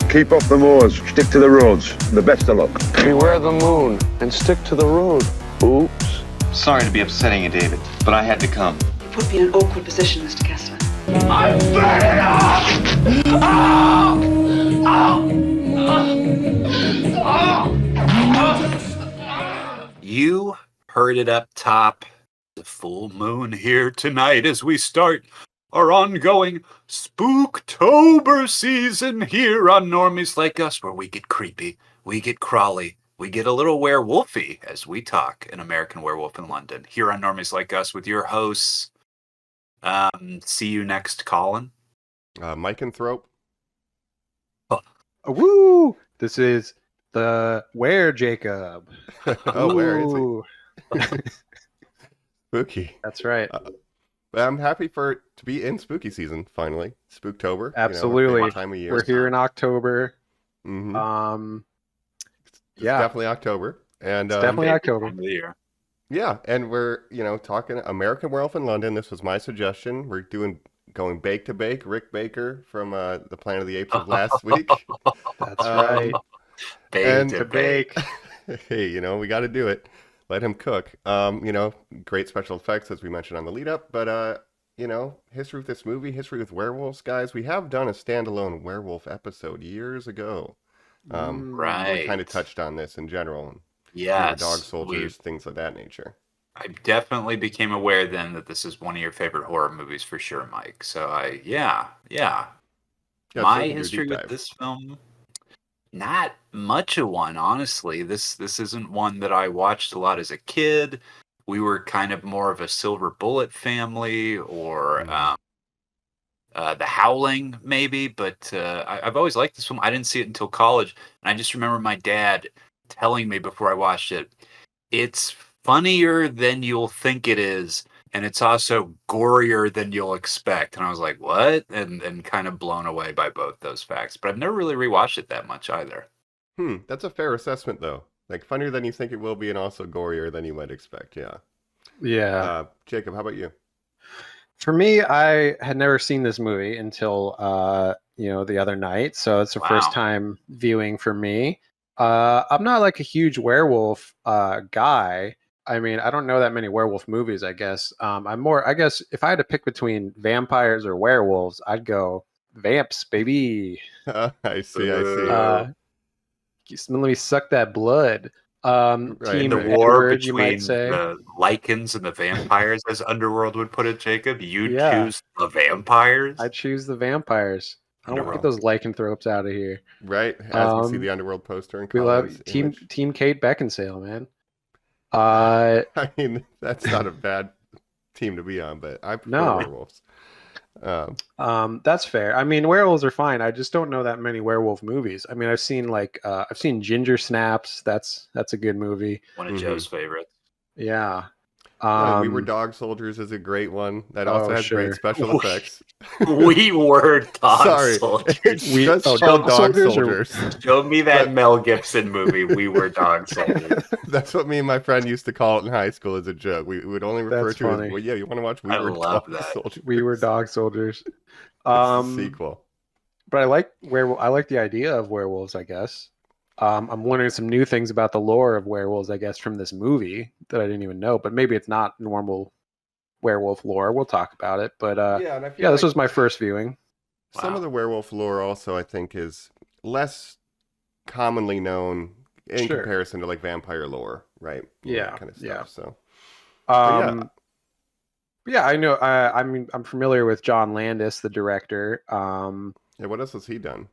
Keep off the moors, stick to the roads. The best of luck. Beware the moon and stick to the road. Oops. Sorry to be upsetting you, David, but I had to come. You put me in an awkward position, Mr. Kessler. I'm burning up! You heard it up top. The full moon here tonight as we start our ongoing Spooktober season here on Normies Like Us, where we get creepy, we get crawly, we get a little werewolfy as we talk an American Werewolf in London here on Normies Like Us with your hosts. See you next, Colin. Mike and Thrope. Woo! This is the Where Jacob. Oh, where is he? Spooky. That's right. I'm happy for it to be in spooky season finally. Spooktober. Absolutely. Favorite time of year. We're here in October. Mm-hmm. It's Yeah. definitely October, and It's definitely October. Time of the year. yeah, and we're talking American Werewolf in London. This was my suggestion. We're going bake to bake. Rick Baker from the Planet of the Apes of last week. That's right. Bake and to To bake. bake. Hey, we got to do it. Let him cook. Great special effects as we mentioned on the lead up, but history with this movie, history with werewolves, guys. We have done a standalone werewolf episode years ago. Right. We kind of touched on this in general. Yes. Dog soldiers, things of that nature. I definitely became aware then that this is one of your favorite horror movies for sure, Mike. So yeah. Yeah, so My we can do a history deep with dive. this film, not much of one, honestly. This isn't one that I watched a lot as a kid. We were kind of more of a Silver Bullet family, or The Howling, maybe. But I've always liked this film. I didn't see it until college, and I just remember my dad telling me before I watched it, it's funnier than you'll think it is, and it's also gorier than you'll expect. And I was like, what? And kind of blown away by both those facts. But I've never really rewatched it that much either. That's a fair assessment, though. Like, funnier than you think it will be, and also gorier than you might expect. Yeah. Yeah. Jacob, how about you? For me, I had never seen this movie until the other night, so it's the first Wow. time viewing for me. I'm not like a huge werewolf guy. I mean, I don't know that many werewolf movies, I guess. I guess if I had to pick between vampires or werewolves, I'd go vamps, baby. I see. Let me suck that blood. Right. Team The war Edward, you between might say. the lichens and the vampires, as Underworld would put it, Jacob. You Yeah. choose the vampires? I choose the vampires. I don't want to get Underworld. those lycanthropes out of here. Right. As we see the Underworld poster and We love Colin's Team image. Kate Beckinsale, man. I mean, that's not a bad team to be on, but I prefer No. werewolves. That's fair. I mean, werewolves are fine. I just don't know that many werewolf movies. I mean, I've seen Ginger Snaps. That's a good movie. One of Joe's favorites. Yeah. We Were Dog Soldiers is a great one. That also has sure. great special effects. We were dog Sorry. soldiers. It's just called Dog Dog Soldiers Soldiers. Show me that Mel Gibson movie. We were dog soldiers. That's what me and my friend used to call it in high school as a joke. We would only refer That's to it funny. as, well, yeah, you want to watch We I Were love Dog that. Soldiers. We Were Dog Soldiers. It's the sequel. But I like the idea of werewolves, I guess. I'm learning some new things about the lore of werewolves, I guess, from this movie that I didn't even know. But maybe it's not normal werewolf lore. We'll talk about it. But And I feel this like was my first viewing. some of the werewolf lore also, I think, is less commonly known in Sure. comparison to like vampire lore, right? Yeah, That kind of stuff. yeah. So I know. I'm familiar with John Landis, the director. yeah, what else has he done?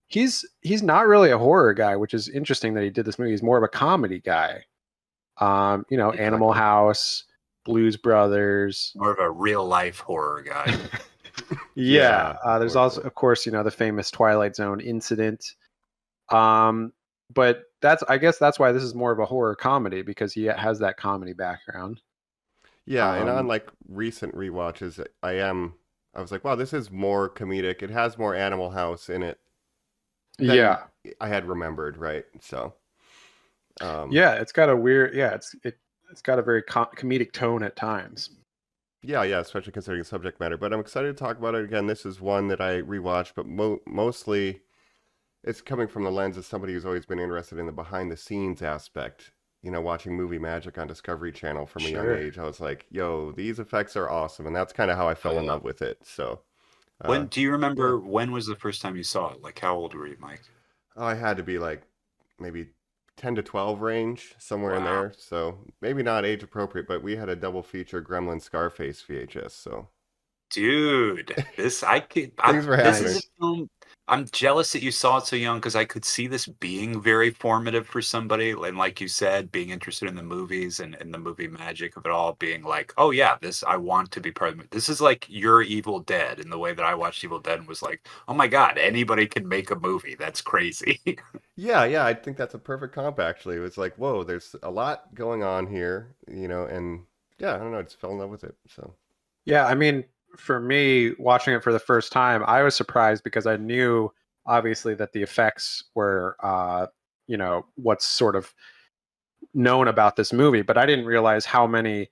He's not really a horror guy, which is interesting that he did this movie. He's more of a comedy guy. Animal House, Blues Brothers. More of a real life horror guy. Yeah. Yeah, There's horror. also, of course, the famous Twilight Zone incident. But I guess that's why this is more of a horror comedy, because he has that comedy background. Yeah, and on Um, like recent rewatches, I was like, wow, this is more comedic. It has more Animal House in it than Yeah. I had remembered, right? So, Yeah, it's got a weird. Yeah, it's got a very comedic tone at times. yeah, especially considering the subject matter. But I'm excited to talk about it again. This is one that I rewatched, but mostly it's coming from the lens of somebody who's always been interested in the behind the scenes aspect. Watching movie magic on Discovery Channel from a young Sure. age, I was like, yo, these effects are awesome. And that's kind of how I fell in love with it. So, When do you remember yeah. when was the first time you saw it? Like how old were you, Mike? Oh, I had to be like maybe 10 to 12 range, somewhere in Wow. there. So maybe not age appropriate, but we had a double feature Gremlin Scarface VHS. So Dude, this I could things were this happening. is a film. I'm jealous that you saw it so young because I could see this being very formative for somebody. And like you said, being interested in the movies and the movie magic of it all, being like, oh yeah, this I want to be part of it. This is like your Evil Dead in the way that I watched Evil Dead and was like, oh my God, anybody can make a movie. That's crazy. Yeah, I think that's a perfect comp actually. It was like, whoa, there's a lot going on here, and yeah, I don't know, I just fell in love with it. So Yeah, I mean, for me, watching it for the first time, I was surprised because I knew obviously that the effects were, what's sort of known about this movie, but I didn't realize how many,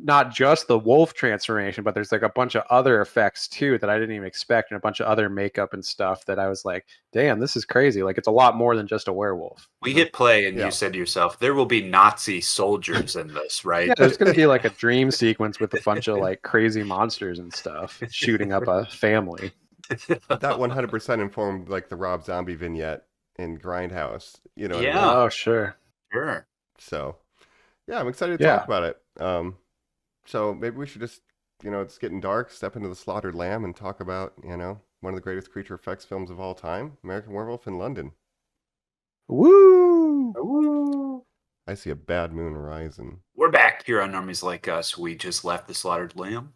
not just the wolf transformation, but there's like a bunch of other effects too that I didn't even expect, and a bunch of other makeup and stuff that I was like, damn, this is crazy. Like it's a lot more than just a werewolf. We hit play and you yeah. said to yourself, there will be Nazi soldiers in this, Yeah, right? there's gonna be like a dream sequence with a bunch of like crazy monsters and stuff shooting up a family. But that 100% informed like the Rob Zombie vignette in Grindhouse. You know what I mean? Yeah. Oh, sure. Sure. So yeah, I'm excited to Yeah. talk about it. So maybe we should just, it's getting dark, step into the slaughtered lamb and talk about, one of the greatest creature effects films of all time, American Werewolf in London. Woo! Ooh. I see a bad moon rising. We're back here on Normies Like Us. We just left the slaughtered lamb,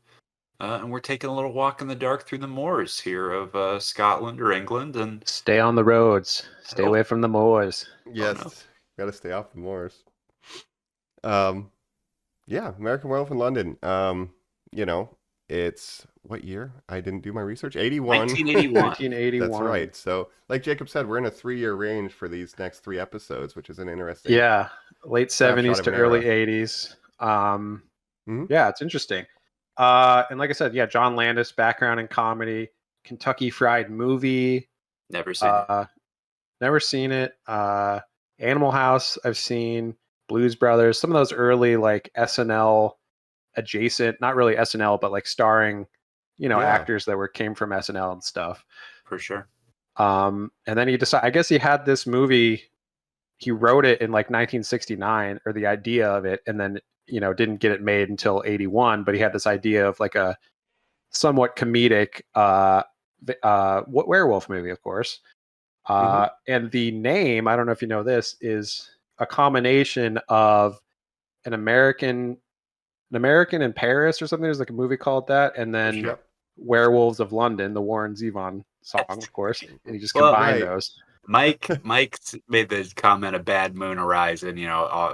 and we're taking a little walk in the dark through the moors here of Scotland or England. And Stay on the roads. Stay Oh. away from the moors. Yes, no. gotta stay off the moors. Yeah, American Werewolf in London. It's what year? I didn't do my research. 81. 1981. 1981. That's right. So, like Jacob said, we're in a 3-year range for these next 3 episodes, which is an interesting. Yeah, late 70s of to an early era. 80s. Mhm. Yeah, it's interesting. And like I said, yeah, John Landis, background in comedy, Kentucky Fried Movie. Never seen it. Never seen it. Animal House, I've seen. Blues Brothers, some of those early like SNL adjacent, not really SNL, but like starring, Yeah. actors that came from SNL and stuff. For sure. And then he decided, I guess he had this movie, he wrote it in like 1969, or the idea of it, and then, didn't get it made until 81, but he had this idea of like a somewhat comedic werewolf movie, of course. And the name, I don't know if you know this, is a combination of an American in Paris or something. There's like a movie called that, and then Yep. Werewolves of London, the Warren Zevon song, of course. And he just Well, combined right. those. Mike made the comment of Bad Moon Horizon,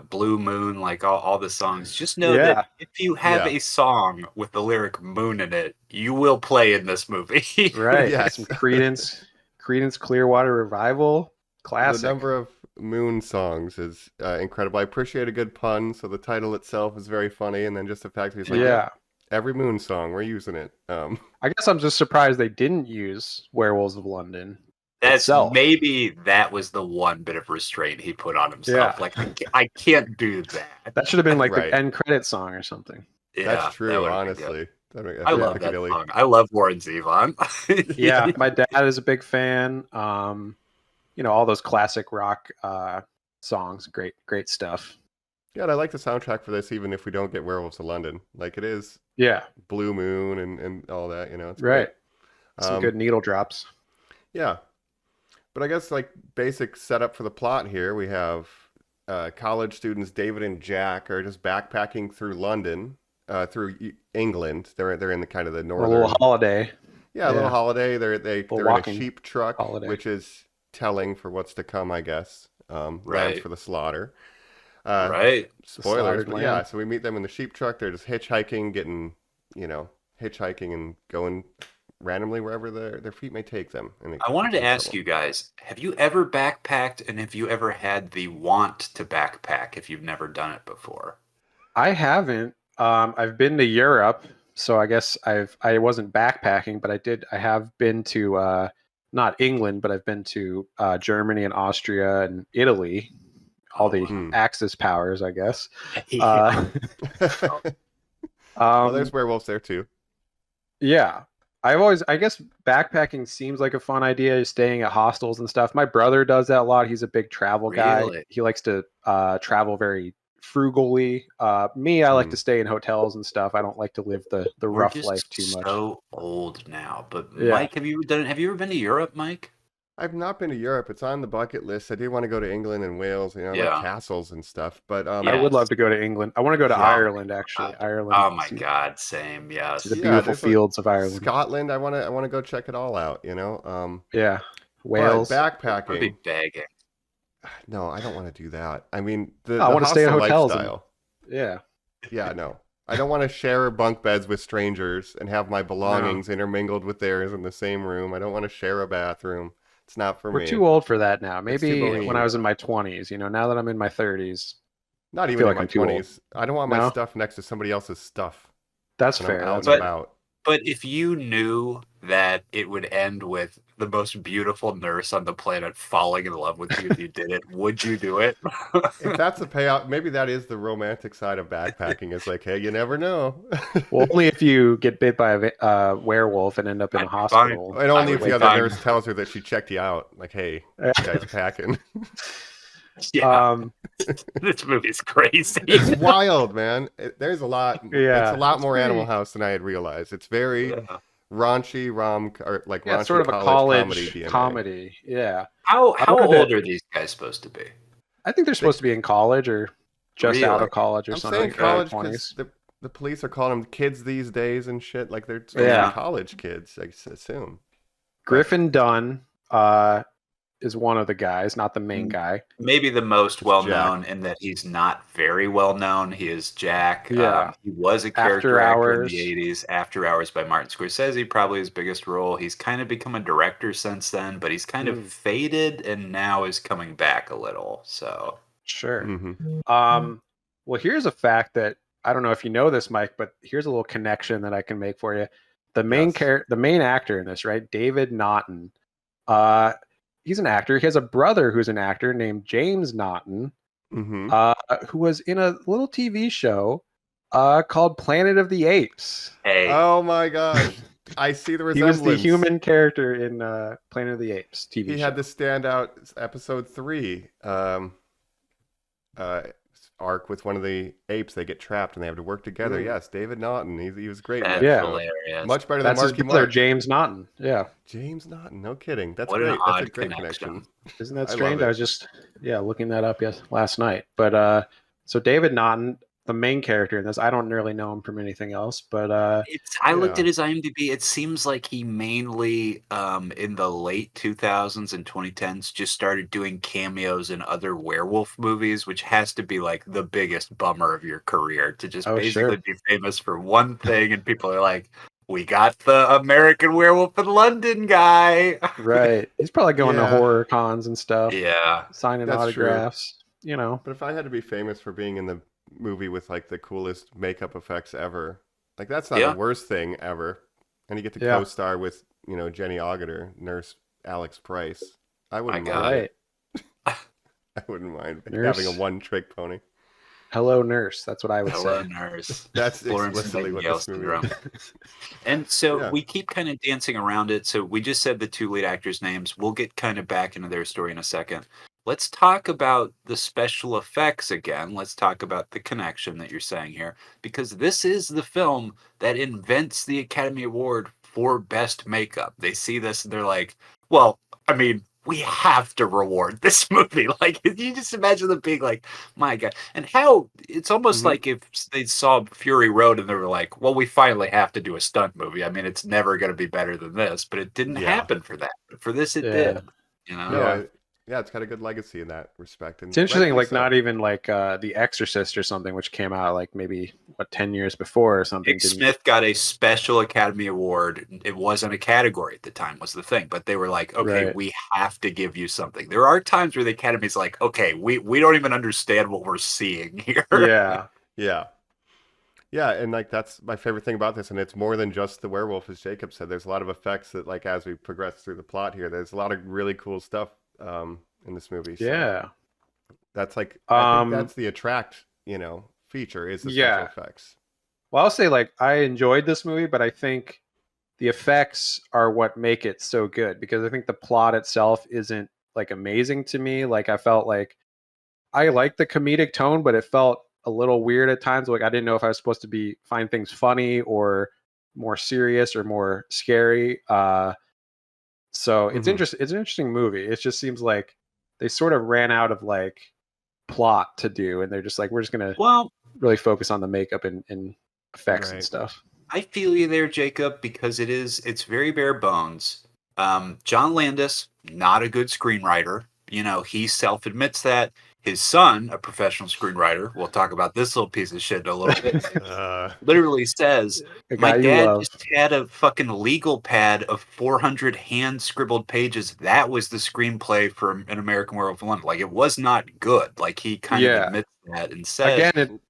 Blue Moon, like all the songs. Just know Yeah. that if you have Yeah. a song with the lyric moon in it, you will play in this movie. Right. Yes. Some Creedence Clearwater Revival. Classic. The number of Moon songs is incredible. I appreciate a good pun, so the title itself is very funny, and then just the fact that he's like, Yeah. every Moon song, we're using it. I guess I'm just surprised they didn't use Werewolves of London. That's itself. maybe that was the one bit of restraint he put on himself. Yeah. Like I can't do that. That should have been like Right. the end credit song or something. Yeah, That's that true, would've been good. honestly. I love that Piccadilly. song. I love Warren Zevon. Yeah, my dad is a big fan. All those classic rock songs, great stuff. Yeah, and I like the soundtrack for this, even if we don't get Werewolves of London. Like it is Yeah, Blue Moon and all that, it's right. great. Some good needle drops. Yeah. But I guess like basic setup for the plot here, we have college students David and Jack are just backpacking through London, through England. They're in the kind of the A northern. little holiday. Yeah, a little yeah. holiday. They're in a walking sheep truck, holiday. which is telling for what's to come, I guess. Lambs Right. for the slaughter. Right. Spoilers, slaughtered but lamb. yeah. So we meet them in the sheep truck. They're just hitchhiking, hitchhiking and going randomly wherever their feet may take them. And I wanted to ask you guys, have you ever backpacked, and have you ever had the want to backpack if you've never done it before? I haven't. I've been to Europe, so I guess I wasn't backpacking, but I have been to not England, but I've been to Germany and Austria and Italy, all the Axis powers, I guess. Well, there's werewolves there too. Yeah. I guess backpacking seems like a fun idea, staying at hostels and stuff. My brother does that a lot. He's a big travel guy. Really? He likes to travel very frugally. Me, I like to stay in hotels and stuff. I don't like to live the We're rough just life too much. so old now. But Yeah. Mike, have you ever been to Europe, Mike? I've not been to Europe. It's on the bucket list. I do want to go to England and Wales, you know, Yeah. like castles and stuff. But I would love to go to England. I want to go to Yeah. Ireland, actually. Ireland. Oh my God, same. Yes. The beautiful there's, fields of Ireland. Scotland. I want to go check it all out. You know. Yeah. Wales. But I'd be backpacking. begging. No, I don't want to do that. I mean, I the want to stay at hostel hotels. lifestyle. Yeah. Yeah, no. I don't want to share bunk beds with strangers and have my belongings intermingled with theirs in the same room. I don't want to share a bathroom. It's not for me. We're too old for that now. too Maybe bohemian. when I was in my 20s, now that I'm in my 30s. Not even feel in like my I'm too old. 20s. I don't want my No? stuff next to somebody else's stuff. That's when I'm fair. out That's and But- about. But if you knew that it would end with the most beautiful nurse on the planet falling in love with you if you did it, would you do it? If that's the payout, maybe that is the romantic side of backpacking. It's like, hey, you never know. Well, only if you get bit by a werewolf and end up in a I'd be fine. hospital. And only I if would the other fine. nurse tells her that she checked you out. Like, hey, this guy's packing. Yeah, Um, this movie's crazy. It's wild, man. There's a lot. Yeah, It's a lot it's more pretty- Animal House than I had realized. It's very raunchy, or like yeah, raunchy it's sort of a college college DNA. comedy. Yeah. How wanted to- old are these guys supposed to be? I think they're supposed to be in college or just out Really? of college or I'm something. saying college early because 20s. the police are calling them kids these days and shit. Like they're supposed to Yeah. be college kids, I assume. Griffin Dunn is one of the guys, not the main guy. Maybe the most It's well known in that he's not very well known. He is Jack. Yeah. He was a After character actor in Hours. the 80s. After Hours by Martin Scorsese, probably his biggest role. He's kind of become a director since then, but he's kind of faded and now is coming back a little. So Sure. Mm-hmm. Well, here's a fact that I don't know if you know this, Mike, but here's a little connection that I can make for you. The main Yes. the main actor in this, right? David Naughton. He's an actor. He has a brother who's an actor named James Naughton, Mm-hmm. who was in a little TV show called Planet of the Apes. hey, Oh my gosh. I see the He resemblance. was the human character in Planet of the Apes TV He show. had the standout episode 3 arc with one of the apes. They get trapped and they have to work together. Yes, David Naughton. He was great. in that's that Yeah. show. hilarious. Much better than That's his Marky brother, Mark. James Naughton. Yeah. James Naughton. No kidding. That's What an great. That's a odd great connection. connection. Isn't that I love strange? it. I was just looking that up last night. But so David Naughton, the main character in this, I don't really know him from anything else, but I looked Yeah. at his IMDb. It seems like he mainly, in the late 2000s and 2010s, just started doing cameos in other werewolf movies, which has to be like the biggest bummer of your career to just Oh, basically sure. be famous for one thing, and people are like, "We got the American Werewolf in London guy." right. He's probably going to Yeah. horror cons and stuff, Yeah, signing That's true. autographs. But if I had to be famous for being in the movie with like the coolest makeup effects ever, like that's not Yeah. the worst thing ever. And you get to Yeah. co-star with, Jenny Agutter, Nurse Alex Price. I wouldn't God. mind. Right. I wouldn't mind Nurse. having a one-trick pony. Hello, nurse. That's what I would hello, say. nurse. That's Florence explicitly what Nightingale this movie syndrome. is. And so Yeah. we keep kind of dancing around it. So we just said the two lead actors' names. We'll get kind of back into their story in a second. Let's talk about the special effects again. Let's talk about the connection that you're saying here, because this is the film that invents the Academy Award for Best Makeup. They see this and they're like, well, I mean, we have to reward this movie. Like, you just imagine them being like, my God. And how it's almost Mhm. like if they saw Fury Road and they were like, well, we finally have to do a stunt movie. I mean, it's never going to be better than this, but it didn't Yeah. happen for that. But for this, it Yeah. did. You know? No, yeah, it's got a good legacy in that respect. And It's interesting, rightfully like so. not even like The Exorcist or something, which came out like maybe 10 years before or something. Nick didn't- Smith got a special Academy Award. It wasn't a category at the time, was the thing. But they were like, okay, Right. we have to give you something. There are times where the Academy's like, okay, we don't even understand what we're seeing here. Yeah. Yeah. Yeah, and like that's my favorite thing about this, and it's more than just the werewolf, as Jacob said. There's a lot of effects that, like, as we progress through the plot here, there's a lot of really cool stuff in this movie. So Yeah. that's like I think Um, that's the attract, feature is the yeah. special effects. Well, I'll say like I enjoyed this movie, but I think the effects are what make it so good because I think the plot itself isn't like amazing to me. Like I felt like I liked the comedic tone, but it felt a little weird at times. Like I didn't know if I was supposed to find things funny or more serious or more scary. So it's Mhm. It's an interesting movie. It just seems like they sort of ran out of like plot to do, and they're just like, we're just gonna Well, really focus on the makeup and effects and Right. stuff. I feel you there, Jacob, because it's very bare bones. John Landis, not a good screenwriter. He self admits that. His son, a professional screenwriter, we'll talk about this little piece of shit in a little bit, literally says, A my guy you dad love. just had a fucking legal pad of 400 hand scribbled pages. That was the screenplay for An American Werewolf in London. Like, it was not good. Like, he kind of Yeah. admits that and says, Again,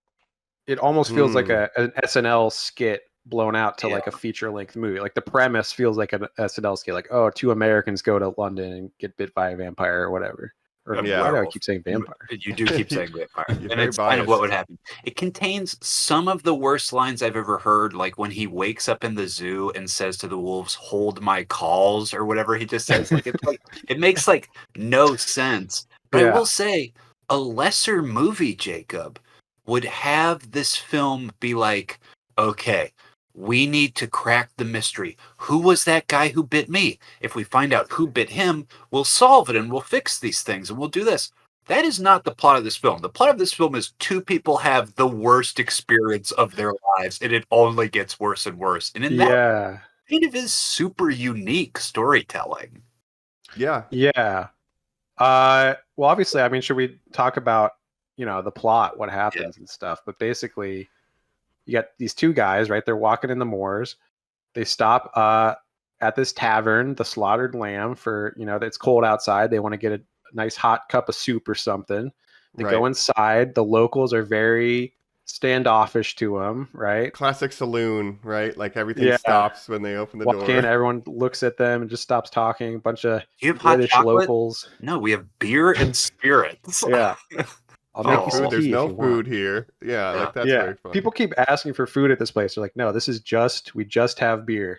it almost feels like Mm. an SNL skit blown out to Yeah. like a feature length movie. Like the premise feels like an SNL skit. Like, oh, two Americans go to London and get bit by a vampire or whatever. Or Yeah. why do I keep saying vampire? You do keep saying vampire. You're And very it's kind of what biased. would happen. It contains some of the worst lines I've ever heard, like when he wakes up in the zoo and says to the wolves, hold my calls, or whatever he just says. Like it makes like no sense. But I Yeah. will say, a lesser movie, Jacob, would have this film be like, okay, we need to crack the mystery. Who was that guy who bit me? If we find out who bit him, we'll solve it and we'll fix these things and we'll do this. That is not the plot of this film. The plot of this film is two people have the worst experience of their lives and it only gets worse and worse. And in that Yeah. kind of is super unique storytelling. Yeah. Yeah. Well, obviously, I mean, should we talk about, the plot, what happens and stuff? But basically, you got these two guys, right? They're walking in the moors. They stop at this tavern, the Slaughtered Lamb, for, it's cold outside. They want to get a nice hot cup of soup or something. They go Right. inside. The locals are very standoffish to them, right? Classic saloon, right? Like everything Yeah. stops when they open the Walk door. in, everyone looks at them and just stops talking. A bunch of Do you have hot British chocolate? locals. No, we have beer and spirits. Yeah. I'll No make you food. some There's tea no if you food want. here. Yeah, Yeah. like that's Yeah. very fun. People keep asking for food at this place. They're like, no, we just have beer.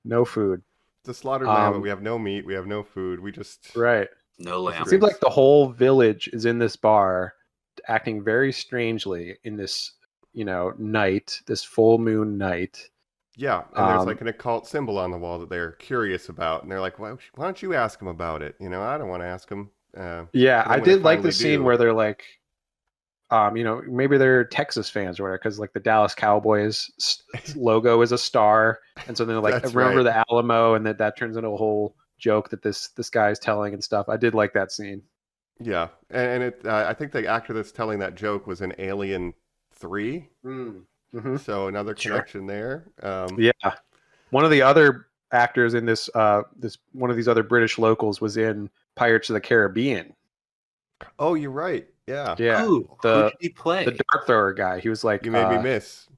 No food. It's a slaughtered lamb, but Um, we have no meat. We have no food. We just Right. No lamb. It seems like the whole village is in this bar acting very strangely in this, night, this full moon night. yeah. And there's Um, like an occult symbol on the wall that they're curious about, and they're like, why don't you ask him about it? I don't want to ask him. Yeah, but I then when they did like the finally scene do- where they're like, maybe they're Texas fans or whatever, because like the Dallas Cowboys logo is a star, and so they're like, That's remember right. the Alamo, and that turns into a whole joke that this guy's telling and stuff. I did like that scene. Yeah, and it. I think the actor that's telling that joke was in Alien 3, Mm-hmm. so another Sure. connection there. Yeah, one of the other actors in this one of these other British locals was in Pirates of the Caribbean. Oh, you're right. Yeah, Yeah, Who did he play? the dart thrower guy. He was like you made me miss.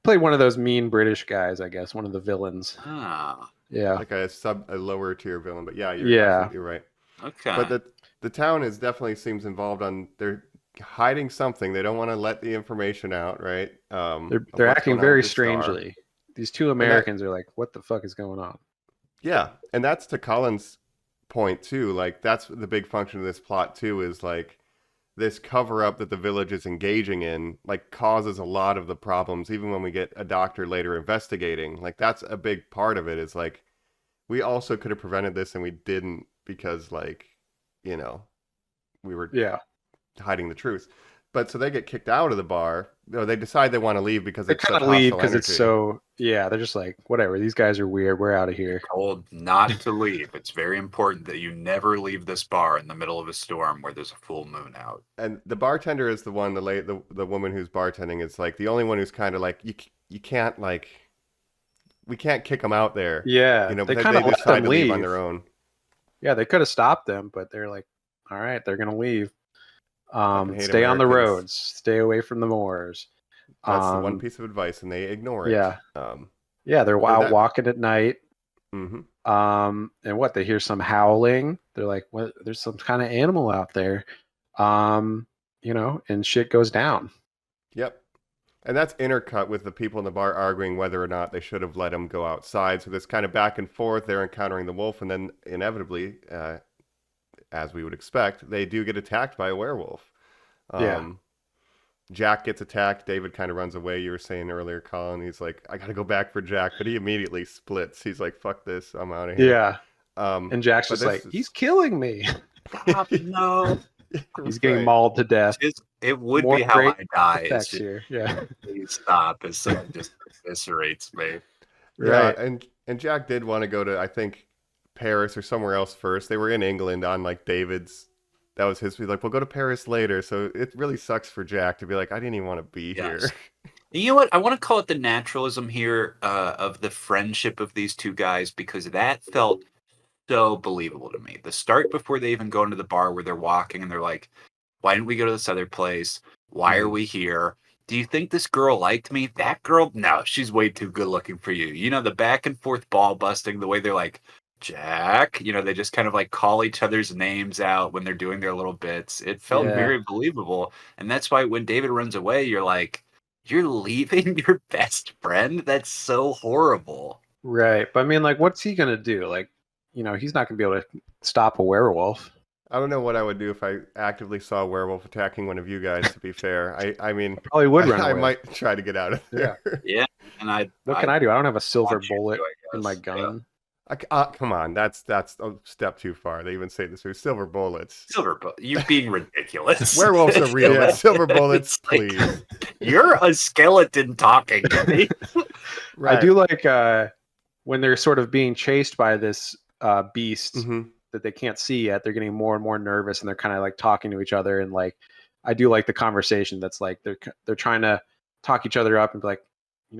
played one of those mean British guys, I guess, one of the villains. Ah, Yeah, Like a lower tier villain, but yeah, you're Yeah. absolutely right. okay. But the town is definitely seems involved they're hiding something. They don't want to let the information out, right? Of they're what's acting going on very with the star. strangely. These two Americans are like, what the fuck is going on? Yeah, and that's to Colin's point too. Like that's the big function of this plot too, is like this cover up that the village is engaging in, like causes a lot of the problems. Even when we get a doctor later investigating, like that's a big part of it. Is like we also could have prevented this and we didn't because like we were Yeah, hiding the truth. But so they get kicked out of the bar. Or they decide they want to leave because they it's kind such of leave hostile because it's energy. so. Yeah, they're just like, whatever. These guys are weird. We're out of here. Told not to leave. It's very important that you never leave this bar in the middle of a storm where there's a full moon out. And the bartender is the one, the woman who's bartending is like the only one who's kind of like you can't like we can't kick them out there. Yeah, They they kind of let decide them to leave. leave on their own. Yeah, they could have stopped them, but they're like, all right, they're gonna leave. Fucking hate Stay on the Americans. roads. Stay away from the moors. That's the one piece of advice, and they ignore it. Yeah. Yeah, they're out walking at night. Mm-hmm. And what, they hear some howling. They're like, "What? There's some kind of animal out there." And shit goes down. Yep. And that's intercut with the people in the bar arguing whether or not they should have let him go outside. So this kind of back and forth, they're encountering the wolf, and then inevitably, as we would expect, they do get attacked by a werewolf. Jack gets attacked. David kind of runs away. You were saying earlier, Colin, he's like, I got to go back for Jack, but he immediately splits. He's like, fuck this, I'm out of here. Yeah. And Jack's just like, he's killing me. Stop, no. He's getting mauled to death. It would be how I die. It's just, here. Yeah. Please stop. As someone just eviscerates me. Right. Yeah, and Jack did want to go to, I think, Paris or somewhere else first. They were in England on like David's. That was his. He's like, we'll go to Paris later. So it really sucks for Jack to be like, I didn't even want to be here. You know what? I want to call it the naturalism here of the friendship of these two guys, because that felt so believable to me. The start before they even go into the bar where they're walking and they're like, why didn't we go to this other place? Why are we here? Do you think this girl liked me? That girl? No, she's way too good looking for you. You know, the back and forth ball busting, the way they're like, Jack, they just kind of like call each other's names out when they're doing their little bits. It felt very believable. And that's why when David runs away, you're like, you're leaving your best friend? That's so horrible. Right. But I mean, like, what's he going to do? Like, he's not going to be able to stop a werewolf. I don't know what I would do if I actively saw a werewolf attacking one of you guys, to be fair. I mean, probably would run away. I might try to get out of there. Yeah. And what can I do? I don't have a silver bullet in my gun. Come on, that's a step too far. They even say this with silver bullets. Silver bullets? You're being ridiculous. Werewolves are real, but silver bullets, please. You're a skeleton talking to me. Right. I do like when they're sort of being chased by this beast that they can't see yet. They're getting more and more nervous, and they're kind of like talking to each other. And like, I do like the conversation that's like they're trying to talk each other up and be like,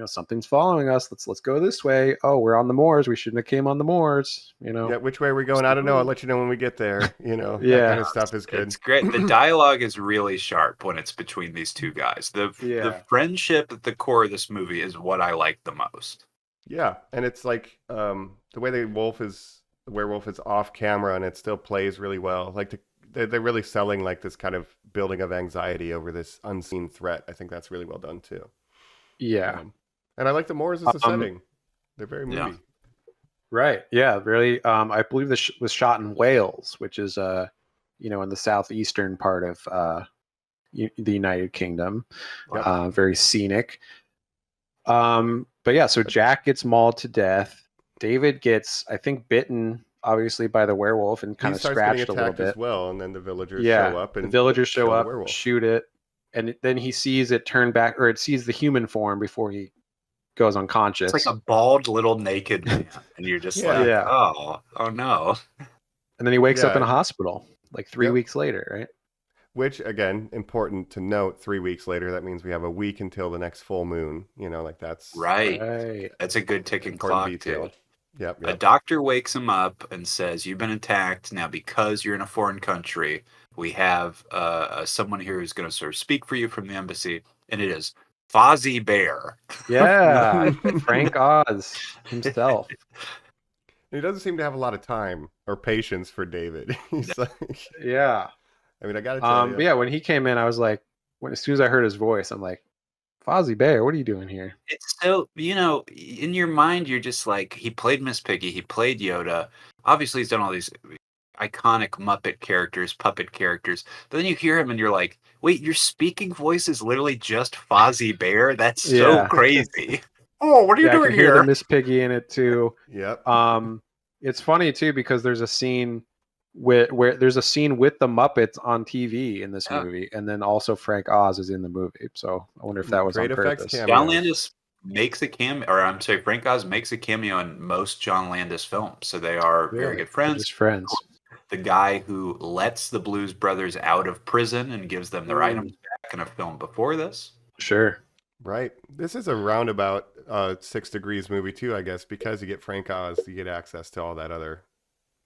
something's following us. Let's go this way. Oh, we're on the moors. We shouldn't have came on the moors. Yeah, which way are we going? I don't know. I'll let you know when we get there. That kind of stuff is good. It's great. The dialogue is really sharp when it's between these two guys. The friendship at the core of this movie is what I like the most. Yeah, and it's like the way the werewolf is off camera, and it still plays really well. Like they're really selling like this kind of building of anxiety over this unseen threat. I think that's really well done too. Yeah. And I like the moors as a setting. They're very moody. Yeah. Right. Yeah. Really. I believe this was shot in Wales, which is, in the southeastern part of the United Kingdom. Yep. Very scenic. But yeah, so Jack gets mauled to death. David gets, I think, bitten, obviously, by the werewolf and kind of scratched a little bit as well. And then the villagers show up. And the villagers show up, shoot it. And then he sees it turn back, or it sees the human form before he goes unconscious. It's like a bald little naked man, and you're just oh no. And then he wakes up in a hospital like 3 weeks later, right? Which, again, important to note, 3 weeks later, that means we have a week until the next full moon. Like that's... Right. That's a good ticking clock, too. Yep. A doctor wakes him up and says, you've been attacked. Now, because you're in a foreign country, we have someone here who's going to sort of speak for you from the embassy, and it is Fozzie Bear. Yeah, Frank Oz himself. He doesn't seem to have a lot of time or patience for David. He's like, yeah. I mean, I got to tell you. But yeah, when he came in, I was like, as soon as I heard his voice, I'm like, Fozzie Bear, what are you doing here? It's so, in your mind, you're just like, he played Miss Piggy, he played Yoda. Obviously, he's done all these iconic Muppet characters, puppet characters. But then you hear him and you're like, wait, your speaking voice is literally just Fozzie Bear? That's so crazy. Oh, what are you doing I can here? Hear the Miss Piggy in it too. Yep. It's funny too because there's a scene where there's a scene with the Muppets on TV in this movie, and then also Frank Oz is in the movie. So I wonder if that was Great on purpose. John Landis makes a cameo, or I'm sorry, Frank Oz makes a cameo in most John Landis films, so they are very good friends. Just friends. The guy who lets the Blues Brothers out of prison and gives them their items back in a film before this. Sure. Right. This is a roundabout 6 Degrees movie too, I guess, because you get Frank Oz, you get access to all that other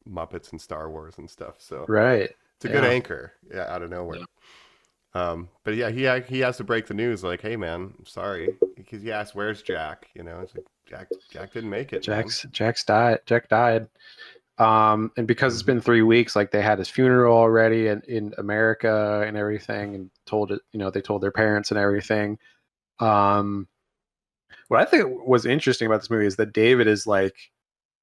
Muppets and Star Wars and stuff. So right, it's a good anchor, out of nowhere. But yeah, he has to break the news like, hey man, I'm sorry, because he asks, where's Jack? You know, it's like Jack didn't make it. Jack died. And because it's Mm-hmm. been 3 weeks, like they had his funeral already in America and everything, and told it, they told their parents and everything. What I think was interesting about this movie is that David is like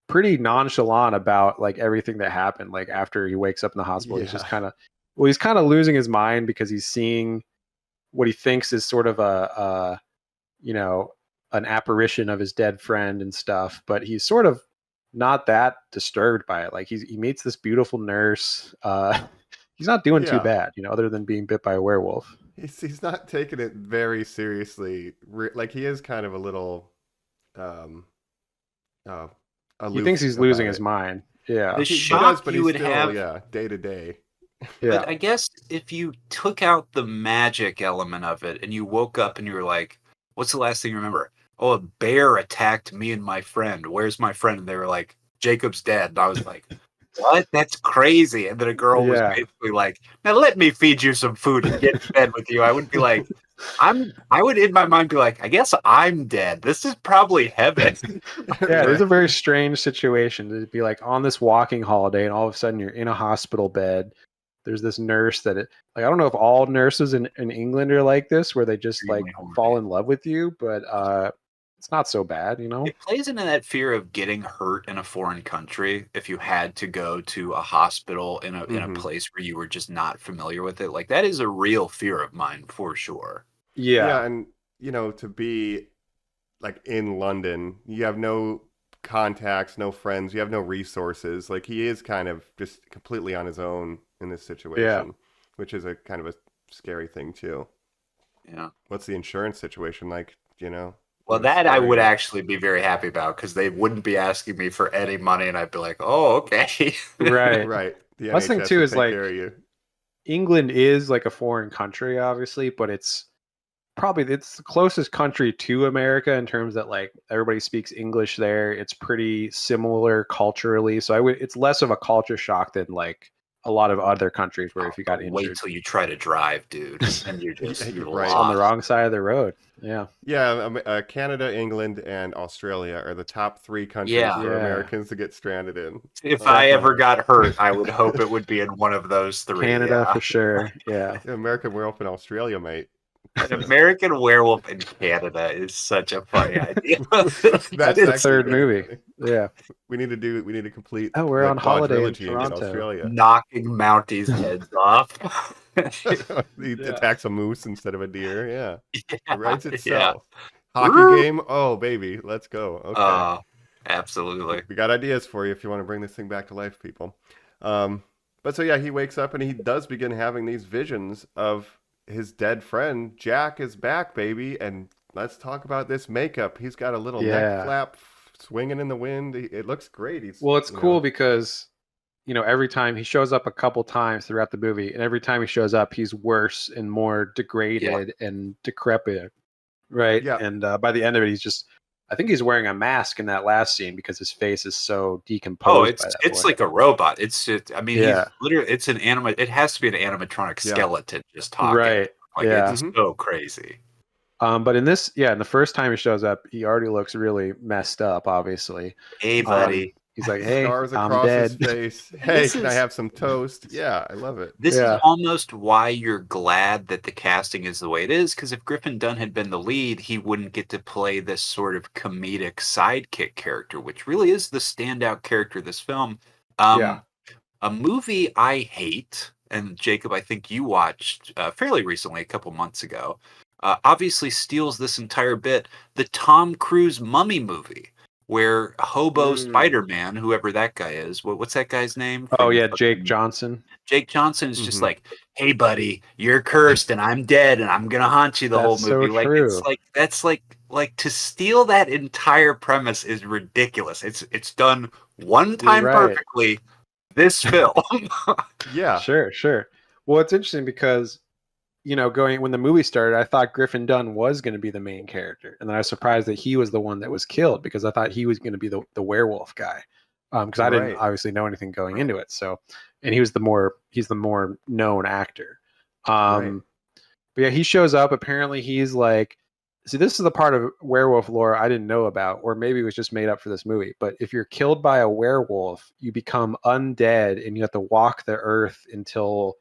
pretty nonchalant about like everything that happened. Like after he wakes up in the hospital, he's just he's kind of losing his mind because he's seeing what he thinks is sort of an apparition of his dead friend and stuff, but he's sort of not that disturbed by it. Like he meets this beautiful nurse. He's not doing too bad, other than being bit by a werewolf. He's not taking it very seriously. Like he is kind of a little he thinks he's losing his mind. Yeah. The he shock does, but you he's would still, have, day to day. Yeah. but I guess if you took out the magic element of it and you woke up and you were like, what's the last thing you remember? Oh, a bear attacked me and my friend. Where's my friend? And they were like, Jacob's dead. And I was like, what? That's crazy. And then a girl was basically like, now let me feed you some food and get in bed with you. I would be like, I would in my mind be like, I guess I'm dead. This is probably heaven. Yeah, it is a very strange situation to be like on this walking holiday and all of a sudden you're in a hospital bed. There's this nurse that I don't know if all nurses in England are like this, where they just like fall in love with you, but it's not so bad, It plays into that fear of getting hurt in a foreign country if you had to go to a hospital in a place where you were just not familiar with it. Like that is a real fear of mine for sure. Yeah, and to be like in London, you have no contacts, no friends, you have no resources. Like he is kind of just completely on his own in this situation, which is a kind of a scary thing too. Yeah. What's the insurance situation like, Well, that I would actually be very happy about because they wouldn't be asking me for any money, and I'd be like, "Oh, okay." Right. The Last thing too is like care of you. England is like a foreign country, obviously, but it's the closest country to America in terms that like everybody speaks English there. It's pretty similar culturally, so it's less of a culture shock than like a lot of other countries where if you got injured. Wait till you try to drive, dude, and you're just You're right on the wrong side of the road. Yeah. Yeah, Canada, England, and Australia are the top 3 countries for Americans to get stranded in. If I ever got hurt, I would hope it would be in one of those 3. Canada for sure. Yeah. American Werewolf in Australia, mate. An American Werewolf in Canada is such a funny idea. That's the third movie. Yeah. We need to complete. Oh, we're on holiday in Toronto. Australia. Knocking Mounties' heads off. He attacks a moose instead of a deer. Yeah. It writes itself. Yeah. Hockey game. Oh, baby. Let's go. Okay. Absolutely. We got ideas for you if you want to bring this thing back to life, people. But so yeah, he wakes up and he does begin having these visions of his dead friend. Jack is back, baby, and let's talk about this makeup. He's got a little neck flap swinging in the wind. It looks great. It's cool because every time he shows up a couple times throughout the movie, and every time he shows up, he's worse and more degraded and decrepit, right? Yeah. And by the end of it, I think he's wearing a mask in that last scene because his face is so decomposed. Oh, it's like a robot. It's he's literally, it's an it has to be an animatronic skeleton just talking. Right. Like it's so crazy. But in the first time he shows up, he already looks really messed up, obviously. Hey, buddy. He's like, hey, Scars I'm across dead. his face. Hey, can I have some toast? Yeah, I love it. This is almost why you're glad that the casting is the way it is, because if Griffin Dunne had been the lead, he wouldn't get to play this sort of comedic sidekick character, which really is the standout character of this film. A movie I hate, and Jacob, I think you watched fairly recently, a couple months ago, obviously steals this entire bit, the Tom Cruise Mummy movie. Where hobo Spider-Man, whoever that guy is, what's that guy's name? Oh yeah, Jake Johnson. Jake Johnson is just like, hey buddy, you're cursed and I'm dead and I'm gonna haunt you the whole movie. So like true. It's like that's like to steal that entire premise is ridiculous. It's done one time perfectly. This film. Yeah. Sure. Well, it's interesting because when the movie started, I thought Griffin Dunne was going to be the main character, and then I was surprised that he was the one that was killed because I thought he was going to be the werewolf guy, because I didn't obviously know anything going into it. So, and he's the more known actor. But yeah, he shows up. Apparently, he's like, see, this is the part of werewolf lore I didn't know about, or maybe it was just made up for this movie. But if you're killed by a werewolf, you become undead, and you have to walk the earth until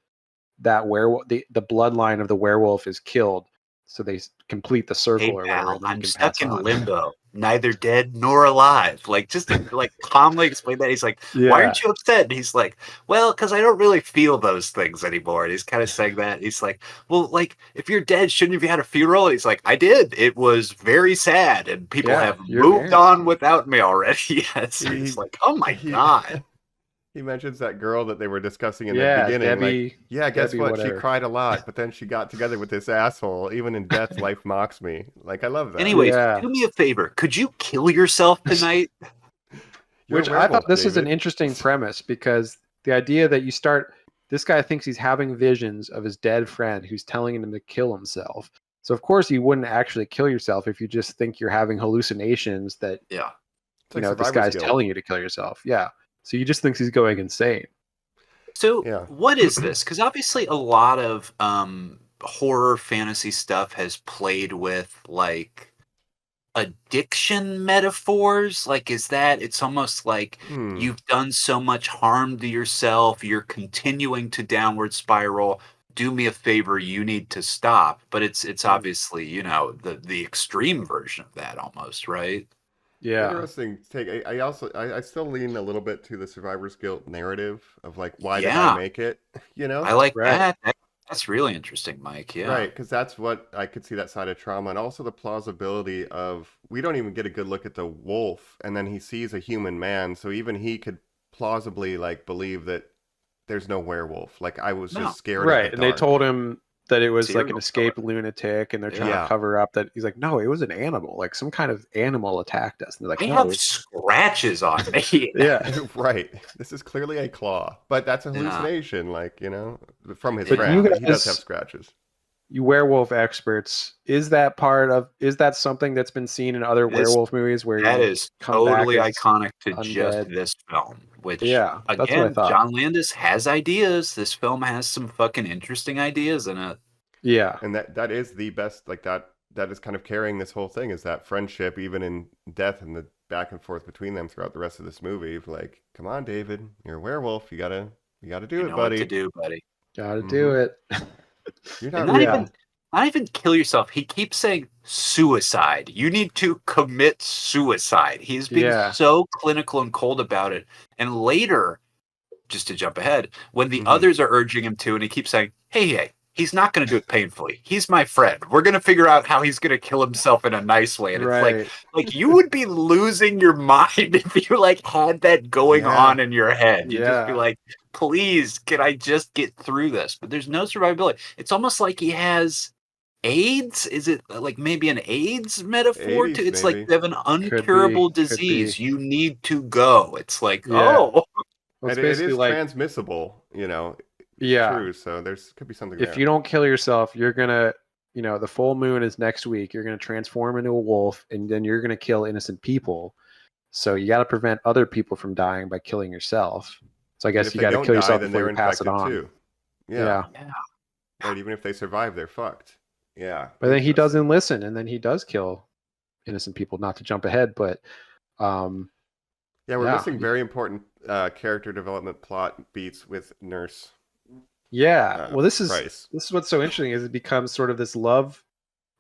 that werewolf, the bloodline of the werewolf, is killed. So they complete the circle Hey or whatever. pal, And then you I'm can stuck pass in on. limbo, neither dead nor alive. Like, just to, like, calmly explain that. He's like, why Yeah. aren't you upset? And he's like, well, because I don't really feel those things anymore. And he's kind of saying that. He's like, well, like, if you're dead, shouldn't you have had a funeral? And he's like, I did. It was very sad, and people Yeah, have your moved parents. on without me already. Yes. It's like, oh my he- God. He mentions that girl that they were discussing in the Yeah, beginning. Debbie. Like, yeah, guess Debbie what? whatever. She cried a lot, but then she got together with this asshole. Even in death, life mocks me. Like, I love that. Anyways, Yeah. do me a favor. Could you kill yourself tonight? You're a Which I thought werewolf, this is an David. interesting premise, because the idea that you start, this guy thinks he's having visions of his dead friend who's telling him to kill himself. So of course you wouldn't actually kill yourself if you just think you're having hallucinations that, Yeah. It's like this survivor's guy's guilt. telling you to kill yourself. Yeah. So you just thinks he's going insane. So Yeah. what is this? Because obviously a lot of horror fantasy stuff has played with like addiction metaphors. Like, is that it's almost like you've done so much harm to yourself, you're continuing to downward spiral. Do me a favor, you need to stop. But it's obviously, the extreme version of that almost, right? Yeah. Interesting take. I still lean a little bit to the survivor's guilt narrative of like, why did Yeah. I make it? You know? I like Right. that. That's really interesting, Mike. Yeah. Right, because that's what I could see, that side of trauma, and also the plausibility of, we don't even get a good look at the wolf, and then he sees a human man, so even he could plausibly like believe that there's no werewolf. Like, I was No. just scared. Right. Of the And they dark. told him that it was like an Serial escaped lunatic, and they're trying Yeah. to cover up that he's like, no, it was an animal, like some kind of animal attacked us. And they're like, I no, have it's- scratches on me. yeah. Right. This is clearly a claw, but that's a Yeah. hallucination. Like, from his But friend. you But he does guys- have scratches. You werewolf experts, is that something that's been seen in other This- werewolf movies where That you is come back totally as iconic to just undead? this film. Which, Yeah, that's what I again, thought. John Landis has ideas. This film has some fucking interesting ideas in it. Yeah. And that is the best, like, that is kind of carrying this whole thing, is that friendship, even in death, and the back and forth between them throughout the rest of this movie. Like, come on, David, you're a werewolf. You gotta do You it, know buddy. what to do, buddy. Gotta do it. You're And not not real. not even kill yourself. He keeps saying suicide. You need to commit suicide. He's being Yeah. so clinical and cold about it. And later, just to jump ahead, when the Mhm. others are urging him to, and he keeps saying, hey, he's not going to do it painfully. He's my friend. We're going to figure out how he's going to kill himself in a nice way. And Right. it's like you would be losing your mind if you like had that going Yeah. on in your head. You'd just be Yeah. like, please, can I just get through this? But there's no survivability. It's almost like he has AIDS. Is it like maybe an AIDS metaphor? 80s, It's maybe. like they have an Could uncurable be, could disease. be. You need to go. It's like, Yeah. oh, Well, it's And it basically is like, transmissible, yeah, true. So could be something if there. you don't kill yourself, you're gonna, the full moon is next week. You're gonna transform into a wolf, and then you're gonna kill innocent people. So you got to prevent other people from dying by killing yourself. So I And guess if you they got to don't kill die, yourself then before they're you pass it infected on. too. Yeah. Right. Even if they survive, they're fucked. Yeah. But then he Interesting. doesn't listen, and then he does kill innocent people. Not to jump ahead, but Yeah, we're Yeah. missing very important character development plot beats with Nurse. yeah. Well, this is Price. what's so interesting is it becomes sort of this love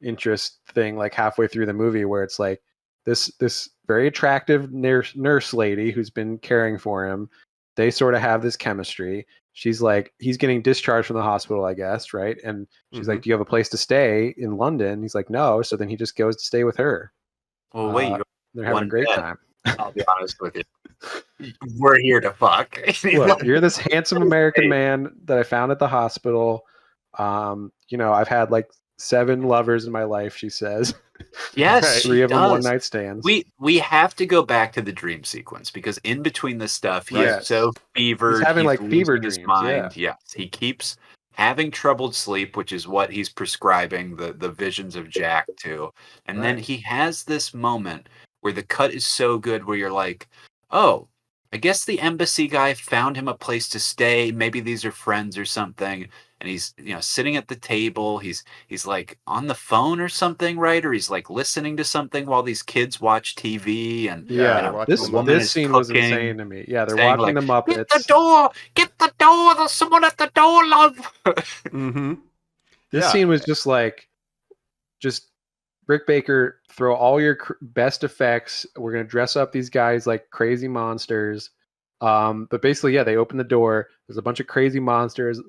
interest thing, like halfway through the movie, where it's like this very attractive nurse lady who's been caring for him. They sort of have this chemistry. She's like, he's getting discharged from the hospital, I guess, right? And she's like, "Do you have a place to stay in London?" He's like, "No." So then he just goes to stay with her. well, wait. They're having a One great bed. time. I'll be honest with you. We're here to fuck. Look, you're this handsome American man that I found at the hospital. I've had like 7 lovers in my life, she says. Yes, Right. 3 she of them one does. night stands. We have to go back to the dream sequence because in between this stuff, he's Right. so fevered. He's having, like, fever losing his dreams, mind. Yes, he keeps having troubled sleep, which is what he's prescribing the visions of Jack to. And then Right. he has this moment where the cut is so good where you're like, oh, I guess the embassy guy found him a place to stay. Maybe these are friends or something. and he's sitting at the table. He's like on the phone or something, right? Or he's like listening to something while these kids watch TV, and Yeah, Yeah, watching this the woman this is scene was cooking, insane to me. Yeah, they're saying watching like, the "Get the Muppets. door, get the door. There's someone at the door, love." Mm-hmm. This Yeah. scene was just like, just Rick Baker, throw all your best effects. We're gonna dress up these guys like crazy monsters. But basically, yeah, they open the door. There's a bunch of crazy monsters.